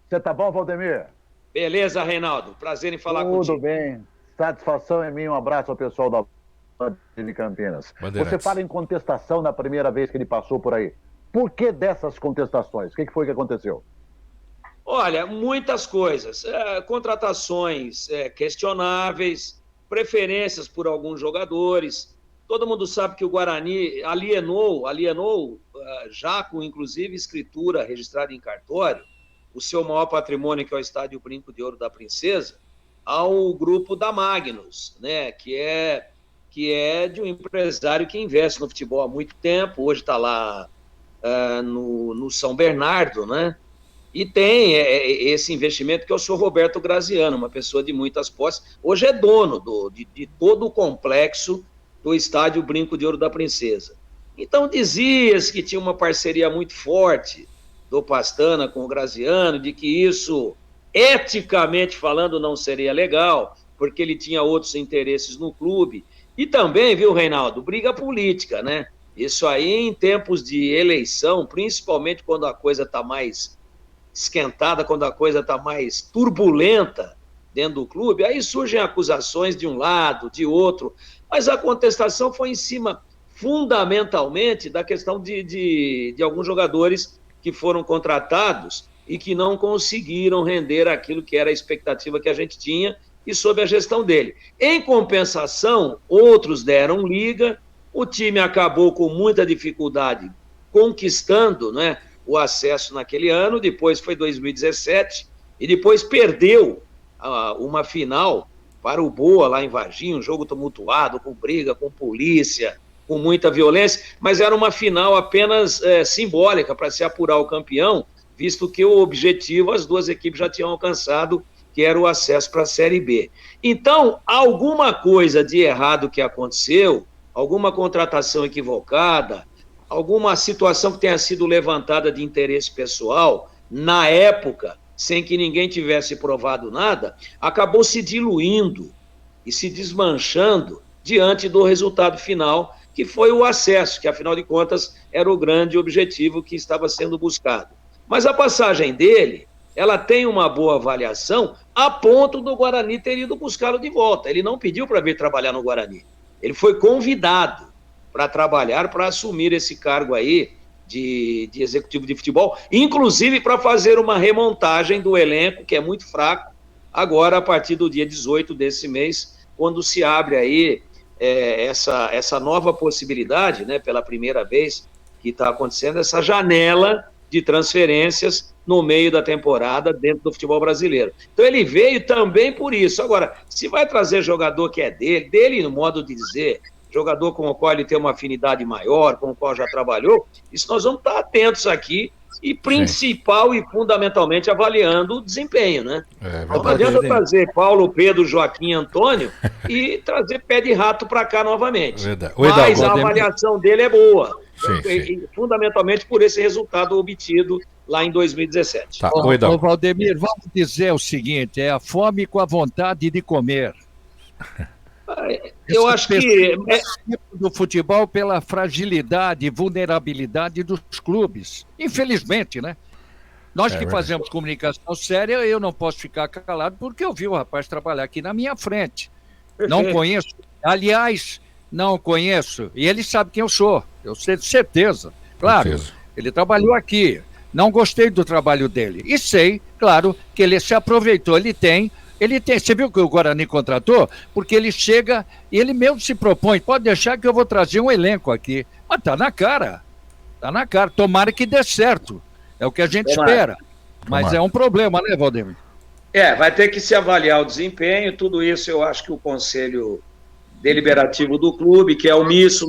S1: Você tá bom, Valdemir?
S7: Beleza, Reinaldo. Prazer em falar contigo.
S1: Tudo bem. Satisfação é minha. Um abraço ao pessoal da de Campinas. Você fala em contestação na primeira vez que ele passou por aí. Por que dessas contestações? O que foi que aconteceu?
S7: Olha, muitas coisas. Contratações questionáveis, preferências por alguns jogadores. Todo mundo sabe que o Guarani alienou já com, inclusive, escritura registrada em cartório, o seu maior patrimônio, que é o Estádio Brinco de Ouro da Princesa, ao grupo da Magnus, né, que é de um empresário que investe no futebol há muito tempo, hoje está lá no São Bernardo, né, e tem esse investimento, que é o senhor Roberto Graziano, uma pessoa de muitas posses, hoje é dono de todo o complexo do Estádio Brinco de Ouro da Princesa. Então dizia-se que tinha uma parceria muito forte do Pastana com o Graziano, de que isso, eticamente falando, não seria legal, porque ele tinha outros interesses no clube. E também, viu, Reinaldo, briga política, né? Isso aí em tempos de eleição, principalmente quando a coisa está mais esquentada, quando a coisa está mais turbulenta dentro do clube, aí surgem acusações de um lado, de outro, mas a contestação foi em cima, fundamentalmente, da questão de alguns jogadores que foram contratados e que não conseguiram render aquilo que era a expectativa que a gente tinha e sob a gestão dele. Em compensação, outros deram liga, o time acabou com muita dificuldade conquistando, né, o acesso naquele ano, depois foi 2017, e depois perdeu uma final para o Boa, lá em Varginha, um jogo tumultuado, com briga, com polícia, com muita violência, mas era uma final apenas simbólica para se apurar o campeão, visto que o objetivo as duas equipes já tinham alcançado, que era o acesso para a Série B. Então, alguma coisa de errado que aconteceu, alguma contratação equivocada, alguma situação que tenha sido levantada de interesse pessoal, na época, sem que ninguém tivesse provado nada, acabou se diluindo e se desmanchando diante do resultado final, que foi o acesso, que afinal de contas era o grande objetivo que estava sendo buscado. Mas a passagem dele, ela tem uma boa avaliação a ponto do Guarani ter ido buscá-lo de volta. Ele não pediu para vir trabalhar no Guarani, ele foi convidado para trabalhar, para assumir esse cargo aí de executivo de futebol, inclusive para fazer uma remontagem do elenco, que é muito fraco, agora a partir do dia 18 desse mês, quando se abre aí essa nova possibilidade, né, pela primeira vez que está acontecendo, essa janela de transferências no meio da temporada dentro do futebol brasileiro. Então ele veio também por isso. Agora, se vai trazer jogador que é dele no modo de dizer, jogador com o qual ele tem uma afinidade maior, com o qual já trabalhou, isso nós vamos estar atentos aqui e principal e fundamentalmente avaliando o desempenho, né? Não adianta trazer Paulo, Pedro, Joaquim, Antônio e trazer pé de rato para cá novamente. Mas a avaliação dele é boa, e fundamentalmente por esse resultado obtido lá em 2017.
S4: Tá. Ô, Valdemir, vamos dizer o seguinte, é a fome com a vontade de comer.
S7: Eu acho que
S4: do futebol pela fragilidade e vulnerabilidade dos clubes. Infelizmente, né? Nós que fazemos comunicação séria, eu não posso ficar calado porque eu vi o rapaz trabalhar aqui na minha frente. Não conheço. Aliás, não conheço. E ele sabe quem eu sou. Eu sei de certeza. Claro, ele trabalhou aqui. Não gostei do trabalho dele. E sei, claro, que ele se aproveitou. Ele tem, você viu que o Guarani contratou? Porque ele chega e ele mesmo se propõe, pode deixar que eu vou trazer um elenco aqui. Mas tá na cara, tomara que dê certo, é o que a gente espera. Mas é um problema, né, Valdemir?
S7: Vai ter que se avaliar o desempenho, tudo isso eu acho que o Conselho Deliberativo do clube, que é omisso,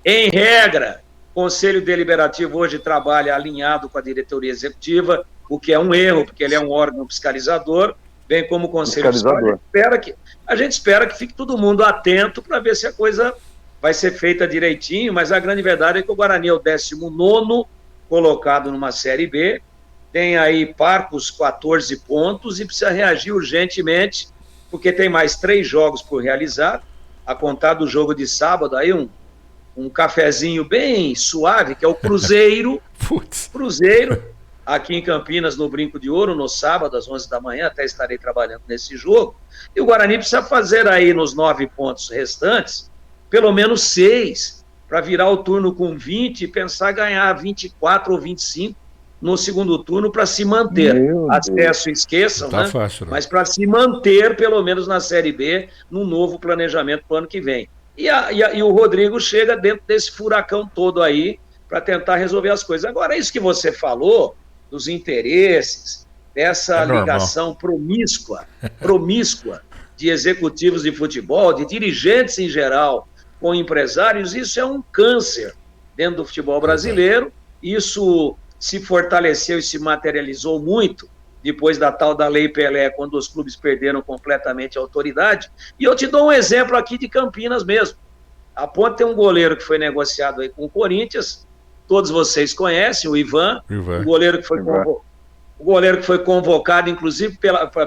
S7: em regra, o Conselho Deliberativo hoje trabalha alinhado com a diretoria executiva, o que é um erro, porque ele é um órgão fiscalizador, bem como o Conselho Fiscal. A gente espera que fique todo mundo atento para ver se a coisa vai ser feita direitinho, mas a grande verdade é que o Guarani é o 19º colocado numa Série B, tem aí parcos 14 pontos e precisa reagir urgentemente, porque tem mais 3 jogos por realizar, a contar do jogo de sábado, aí um cafezinho bem suave, que é o Cruzeiro, aqui em Campinas, no Brinco de Ouro, no sábado, às 11 da manhã, até estarei trabalhando nesse jogo, e o Guarani precisa fazer aí nos 9 pontos restantes, pelo menos 6, para virar o turno com 20 e pensar ganhar 24 ou 25 no segundo turno para se manter.
S1: Meu
S7: Acesso esqueçam,
S2: Tá
S7: né?
S2: fácil, né?
S7: Mas para se manter, pelo menos na Série B, num novo planejamento para o ano que vem. E o Rodrigo chega dentro desse furacão todo aí para tentar resolver as coisas. Agora, isso que você falou, dos interesses, dessa ligação promíscua de executivos de futebol, de dirigentes em geral, com empresários, isso é um câncer dentro do futebol brasileiro. Isso se fortaleceu e se materializou muito depois da tal da Lei Pelé, quando os clubes perderam completamente a autoridade. E eu te dou um exemplo aqui de Campinas mesmo. A Ponte tem um goleiro que foi negociado aí com o Corinthians, todos vocês conhecem, o Ivan. O goleiro que foi convocado, inclusive,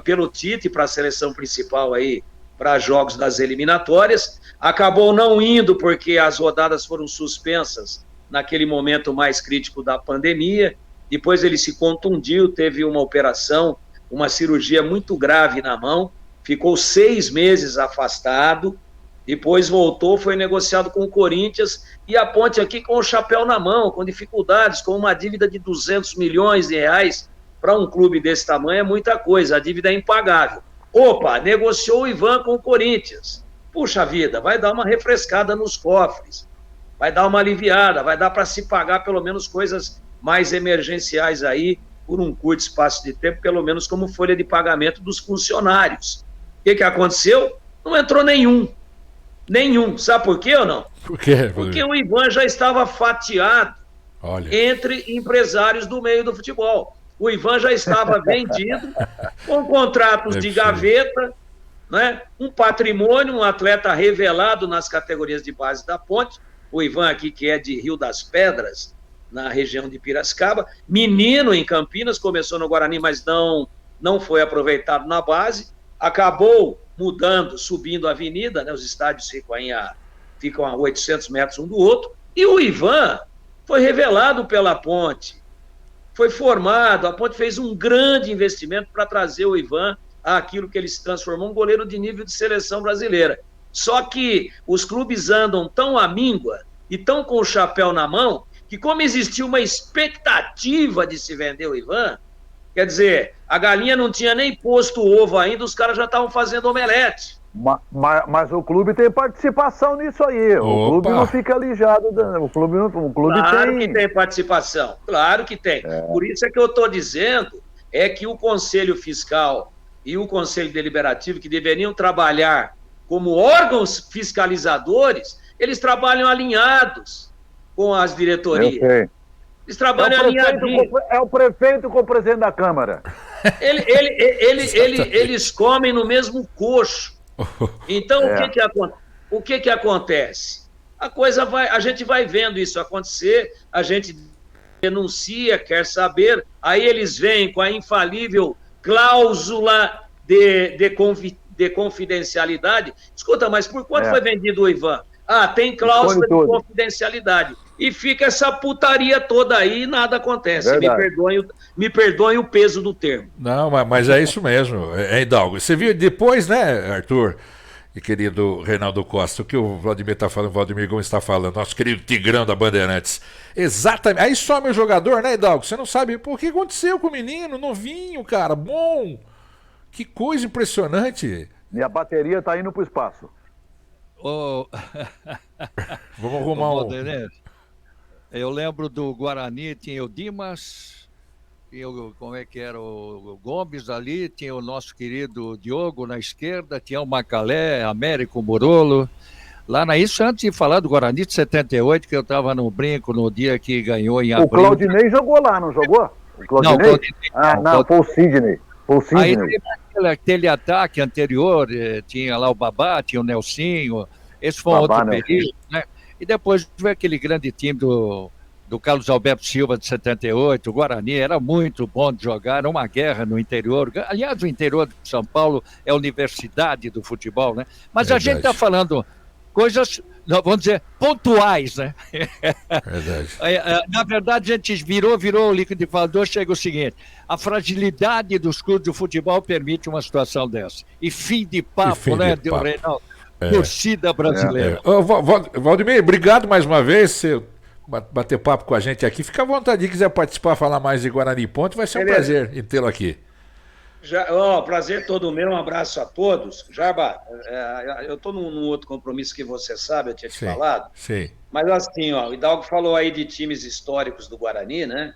S7: pelo Tite para a seleção principal aí, para jogos das eliminatórias. Acabou não indo porque as rodadas foram suspensas naquele momento mais crítico da pandemia. Depois ele se contundiu, teve uma operação, uma cirurgia muito grave na mão, ficou 6 meses afastado, depois voltou, foi negociado com o Corinthians, e a Ponte aqui com o chapéu na mão, com dificuldades, com uma dívida de 200 milhões de reais, para um clube desse tamanho é muita coisa, a dívida é impagável. Opa, negociou o Ivan com o Corinthians. Puxa vida, vai dar uma refrescada nos cofres, vai dar uma aliviada, vai dar para se pagar pelo menos coisas mais emergenciais aí, por um curto espaço de tempo, pelo menos como folha de pagamento dos funcionários. O que aconteceu? Não entrou nenhum. Sabe por quê ou não?
S2: Por quê?
S7: Porque o Ivan já estava fatiado entre empresários do meio do futebol. O Ivan já estava vendido, com contratos de gaveta, né? Um patrimônio, um atleta revelado nas categorias de base da Ponte. O Ivan aqui, que é de Rio das Pedras, na região de Piracicaba, menino em Campinas, começou no Guarani, mas não foi aproveitado na base, acabou mudando, subindo a avenida, né? Os estádios ficam a 800 metros um do outro, e o Ivan foi revelado pela Ponte, foi formado, a Ponte fez um grande investimento para trazer o Ivan àquilo que ele se transformou, um goleiro de nível de seleção brasileira. Só que os clubes andam tão à míngua e tão com o chapéu na mão, que como existia uma expectativa de se vender o Ivan, quer dizer, a galinha não tinha nem posto o ovo ainda, os caras já estavam fazendo omelete.
S1: Mas o clube tem participação nisso aí. O clube não fica alijado. O clube
S7: claro que tem participação, claro que tem. Por isso é que eu estou dizendo que o Conselho Fiscal e o Conselho Deliberativo, que deveriam trabalhar como órgãos fiscalizadores, eles trabalham alinhados com as diretorias. Eles trabalham alinhadinhos.
S1: É o prefeito com o presidente da Câmara.
S7: Eles comem no mesmo coxo. Então, o que acontece? A gente vai vendo isso acontecer, a gente denuncia, quer saber, aí eles vêm com a infalível cláusula de confidencialidade. Escuta, mas por quanto foi vendido o Ivan? Tem cláusula de confidencialidade. E fica essa putaria toda aí e nada acontece. Me perdoem o peso do termo.
S2: Não, mas é isso mesmo, Hidalgo. Você viu depois, né, Arthur e querido Reinaldo Costa, o que o Vladimir está falando, o Vladimir Gomes está falando, nosso querido Tigrão da Bandeirantes. Exatamente. Aí some o jogador, né, Hidalgo? Você não sabe o que aconteceu com o menino, novinho, cara, bom. Que coisa impressionante.
S1: E a bateria está indo para o espaço.
S2: Vamos arrumar
S4: Eu lembro do Guarani, tinha o Dimas, como é que era o Gomes ali, tinha o nosso querido Diogo na esquerda, tinha o Macalé, Américo Murolo. Isso antes de falar do Guarani de 78, que eu estava no brinco no dia que ganhou em abril.
S1: O Claudinei jogou lá, não jogou? O Claudinei? Não, foi o Sidney.
S4: Aí teve aquele ataque anterior, tinha lá o Babá, tinha o Nelsinho, esse foi outro período, né? E depois veio aquele grande time do Carlos Alberto Silva de 78, o Guarani era muito bom de jogar, era uma guerra no interior. Aliás, o interior de São Paulo é a universidade do futebol, né? Mas a gente está falando coisas, vamos dizer, pontuais, né?
S2: Verdade.
S4: Na verdade, a gente virou o liquidificador, chega o seguinte: a fragilidade dos clubes de futebol permite uma situação dessa. E fim de papo, né, Reinaldo? Torcida brasileira.
S2: Valdemir, obrigado mais uma vez. Você bater papo com a gente aqui. Fica à vontade, se quiser participar, falar mais de Guarani Ponte, vai ser um prazer em tê-lo aqui.
S7: Prazer todo meu, um abraço a todos. Jarba, eu estou num outro compromisso que você sabe, eu tinha te falado.
S2: Sim.
S7: Mas assim, o Hidalgo falou aí de times históricos do Guarani, né?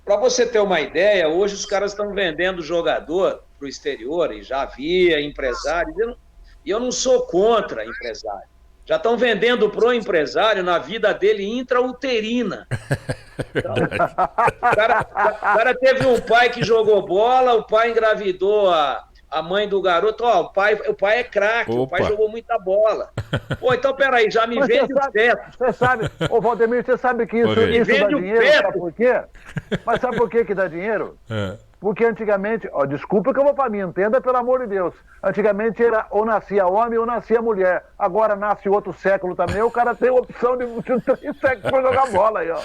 S7: Para você ter uma ideia, hoje os caras estão vendendo jogador para o exterior, e já havia empresários, e eu não sou contra empresário. Já estão vendendo pro empresário na vida dele intrauterina. Então, o cara teve um pai que jogou bola, o pai engravidou a mãe do garoto. O pai é craque, o pai jogou muita bola. Pô, então peraí, já me vende o feto.
S1: Você sabe, ô Valdemir, você sabe que isso dá dinheiro, sabe por quê? Mas sabe por que dá dinheiro? Porque antigamente, desculpa que eu vou pra mim, entenda pelo amor de Deus. Antigamente era ou nascia homem ou nascia mulher. Agora nasce outro século também, o cara tem a opção de 3 séculos pra jogar bola aí, ó.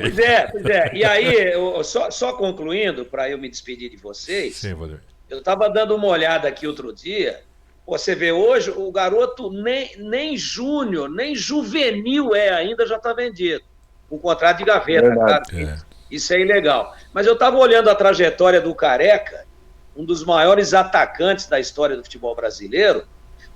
S7: Pois é. E aí, só concluindo, para eu me despedir de vocês,
S2: sim, Valdemir.
S7: Eu estava dando uma olhada aqui outro dia. Você vê hoje, o garoto nem júnior, nem juvenil ainda, já está vendido. Com contrato de gaveta, cara. Isso é ilegal. Mas eu estava olhando a trajetória do Careca, um dos maiores atacantes da história do futebol brasileiro.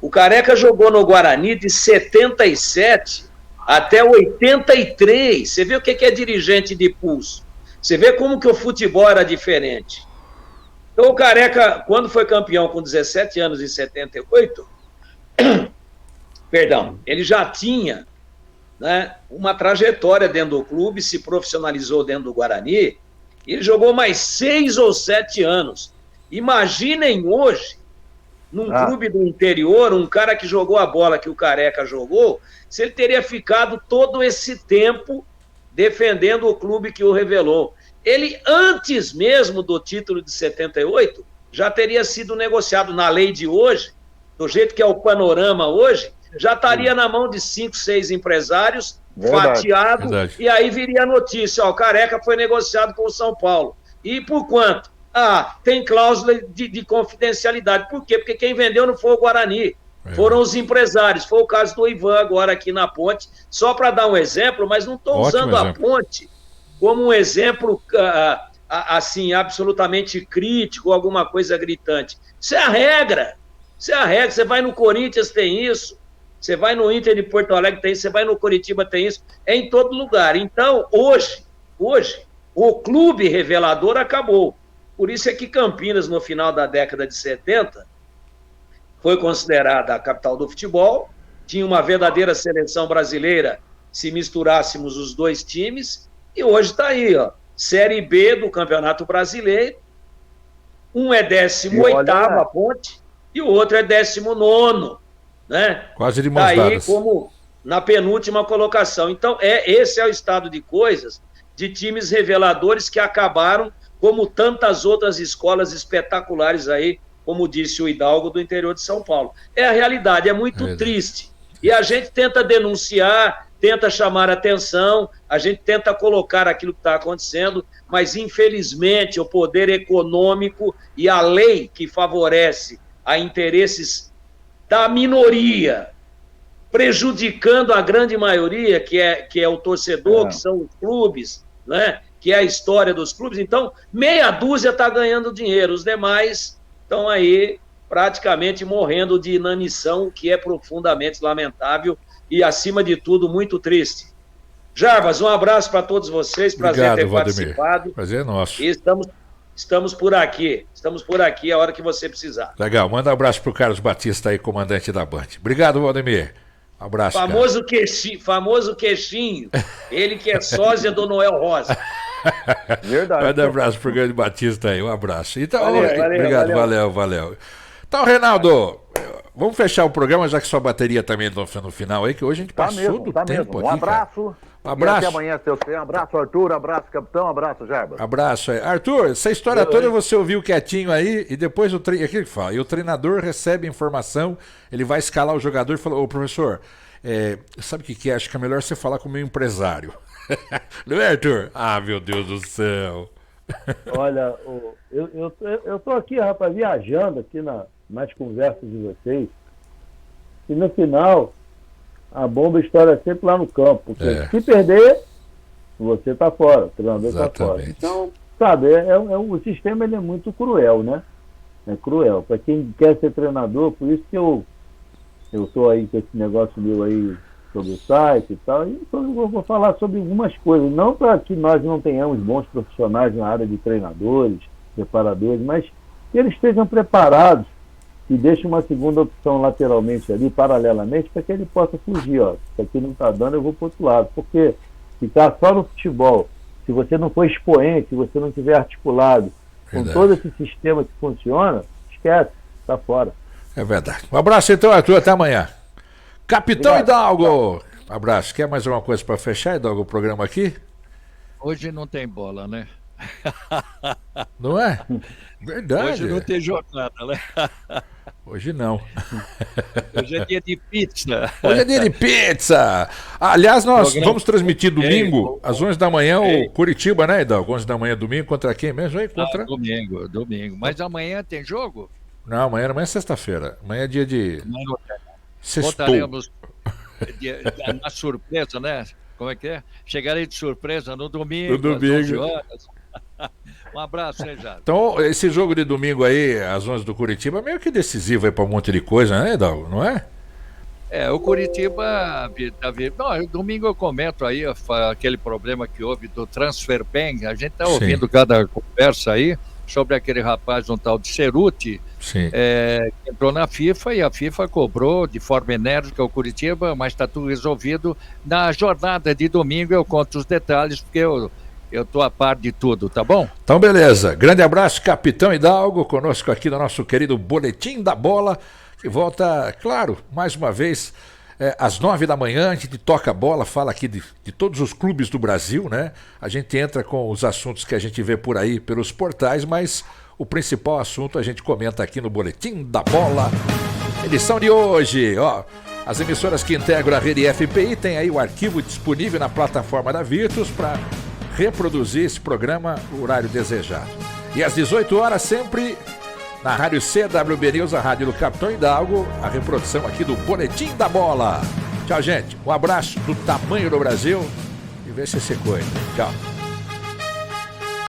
S7: O Careca jogou no Guarani de 77 até 83. Você vê o que é dirigente de pulso. Você vê como que o futebol era diferente. Então o Careca, quando foi campeão com 17 anos em 78, ele já tinha, né, uma trajetória dentro do clube, se profissionalizou dentro do Guarani, e ele jogou mais 6 ou 7 anos. Imaginem hoje, num clube do interior, um cara que jogou a bola que o Careca jogou, se ele teria ficado todo esse tempo defendendo o clube que o revelou. Ele, antes mesmo do título de 78, já teria sido negociado na lei de hoje, do jeito que é o panorama hoje, já estaria na mão de 5, 6 empresários, fatiado, e aí viria a notícia, o Careca foi negociado com o São Paulo. E por quanto? Tem cláusula de confidencialidade. Por quê? Porque quem vendeu não foi o Guarani, foram os empresários. Foi o caso do Ivan agora aqui na Ponte, só para dar um exemplo, mas não estou usando a Ponte como um exemplo, assim, absolutamente crítico, alguma coisa gritante. Isso é a regra. Isso é a regra. Você vai no Corinthians, tem isso. Você vai no Inter de Porto Alegre, tem isso. Você vai no Curitiba, tem isso. É em todo lugar. Então, hoje, o clube revelador acabou. Por isso é que Campinas, no final da década de 70, foi considerada a capital do futebol, tinha uma verdadeira seleção brasileira se misturássemos os dois times, e hoje está aí, Série B do Campeonato Brasileiro, um é 18ª a Ponte, e o outro é 19º, né?
S2: Quase de mãos dadas.
S7: Como na penúltima colocação. Então, esse é o estado de coisas de times reveladores que acabaram, como tantas outras escolas espetaculares aí, como disse o Hidalgo, do interior de São Paulo. É a realidade, é muito triste. E a gente tenta denunciar, tenta chamar atenção, a gente tenta colocar aquilo que está acontecendo, mas infelizmente o poder econômico e a lei que favorece a interesses da minoria, prejudicando a grande maioria, que é o torcedor, que são os clubes, né? Que é a história dos clubes. Então, meia dúzia está ganhando dinheiro, os demais estão aí praticamente morrendo de inanição, que é profundamente lamentável e, acima de tudo, muito triste. Jarbas, um abraço para todos vocês, prazer ter participado.
S2: Prazer é nosso.
S7: E estamos por aqui a hora que você precisar.
S2: Legal, manda um abraço para o Carlos Batista aí, comandante da Band. Obrigado, Valdemir. Um abraço,
S7: famoso queixinho, ele que é sósia do Noel Rosa.
S1: Verdade.
S2: Manda um abraço pro grande Batista aí, um abraço. Então, obrigado, valeu. Então, Reinaldo, vamos fechar o programa, já que sua bateria também no final aí, que hoje a gente passou do tempo aqui.
S1: Um abraço.
S2: Um abraço.
S1: E até amanhã, se Deus quiser. Um abraço, Arthur. Um abraço, capitão. Um abraço, Jarbas.
S2: Abraço. Arthur, essa história toda você ouviu quietinho aí e depois aquilo que fala. E o treinador recebe informação, ele vai escalar o jogador e fala, ô professor, sabe o que é? Acho que é melhor você falar com o meu empresário. Não é, Arthur? Ah, meu Deus do céu.
S5: Olha, eu tô aqui, rapaz, viajando aqui nas conversas de vocês. E no final, a bomba estoura sempre lá no campo. Porque se perder, você está fora, o treinador está fora.
S2: Exatamente.
S5: Então, sabe, o sistema ele é muito cruel, né? É cruel. Para quem quer ser treinador, por isso que eu estou aí com esse negócio meu aí sobre o site e tal, e eu vou falar sobre algumas coisas, não para que nós não tenhamos bons profissionais na área de treinadores, preparadores, mas que eles estejam preparados e deixem uma segunda opção lateralmente ali, paralelamente, para que ele possa fugir, ó. Se aqui não está dando, eu vou para o outro lado. Porque ficar só no futebol, se você não for expoente, se você não tiver articulado com todo esse sistema que funciona, esquece, está fora.
S2: É verdade. Um abraço então, Arthur, até amanhã. Capitão
S5: Obrigado.
S2: Hidalgo! Um abraço. Quer mais alguma coisa para fechar, Hidalgo, o programa aqui?
S4: Hoje não tem bola, né?
S2: Não é? Verdade.
S4: Hoje não tem jornada, né?
S2: Hoje não.
S4: Hoje é dia de pizza.
S2: Hoje é dia de pizza! Aliás, nós vamos transmitir domingo, às 11 da manhã, o Curitiba, né, Hidalgo? 11 da manhã, domingo, contra quem mesmo aí? Contra...
S4: Domingo. Mas amanhã tem jogo?
S2: Não, amanhã é sexta-feira. Amanhã é dia de... Sextou.
S4: Voltaremos na surpresa, né? Como é que é? Chegarei de surpresa no domingo,
S2: No domingo.
S4: às 11 horas. Um abraço, hein, Jair?
S2: Então, esse jogo de domingo aí, às 11 do Curitiba, é meio que decisivo aí para um monte de coisa, né, Hidalgo? Não é?
S4: O Curitiba... Não, domingo eu comento aí aquele problema que houve do transfer ban. A gente está ouvindo cada conversa aí sobre aquele rapaz, um tal de Ceruti, que entrou na FIFA e a FIFA cobrou de forma enérgica o Curitiba, mas está tudo resolvido. Na jornada de domingo eu conto os detalhes, porque eu estou a par de tudo, tá bom?
S2: Então, beleza. Grande abraço, Capitão Hidalgo, conosco aqui no nosso querido Boletim da Bola, que volta, claro, mais uma vez, às 9 da manhã, a gente toca a bola, fala aqui de todos os clubes do Brasil, né? A gente entra com os assuntos que a gente vê por aí pelos portais, mas o principal assunto a gente comenta aqui no Boletim da Bola. Edição de hoje, ó. As emissoras que integram a rede FPI têm aí o arquivo disponível na plataforma da Virtus para reproduzir esse programa no horário desejado. E às 18 horas, sempre na Rádio CWB News, a rádio do Capitão Hidalgo, a reprodução aqui do Boletim da Bola. Tchau, gente. Um abraço do tamanho do Brasil e vê se você cuida. Tchau.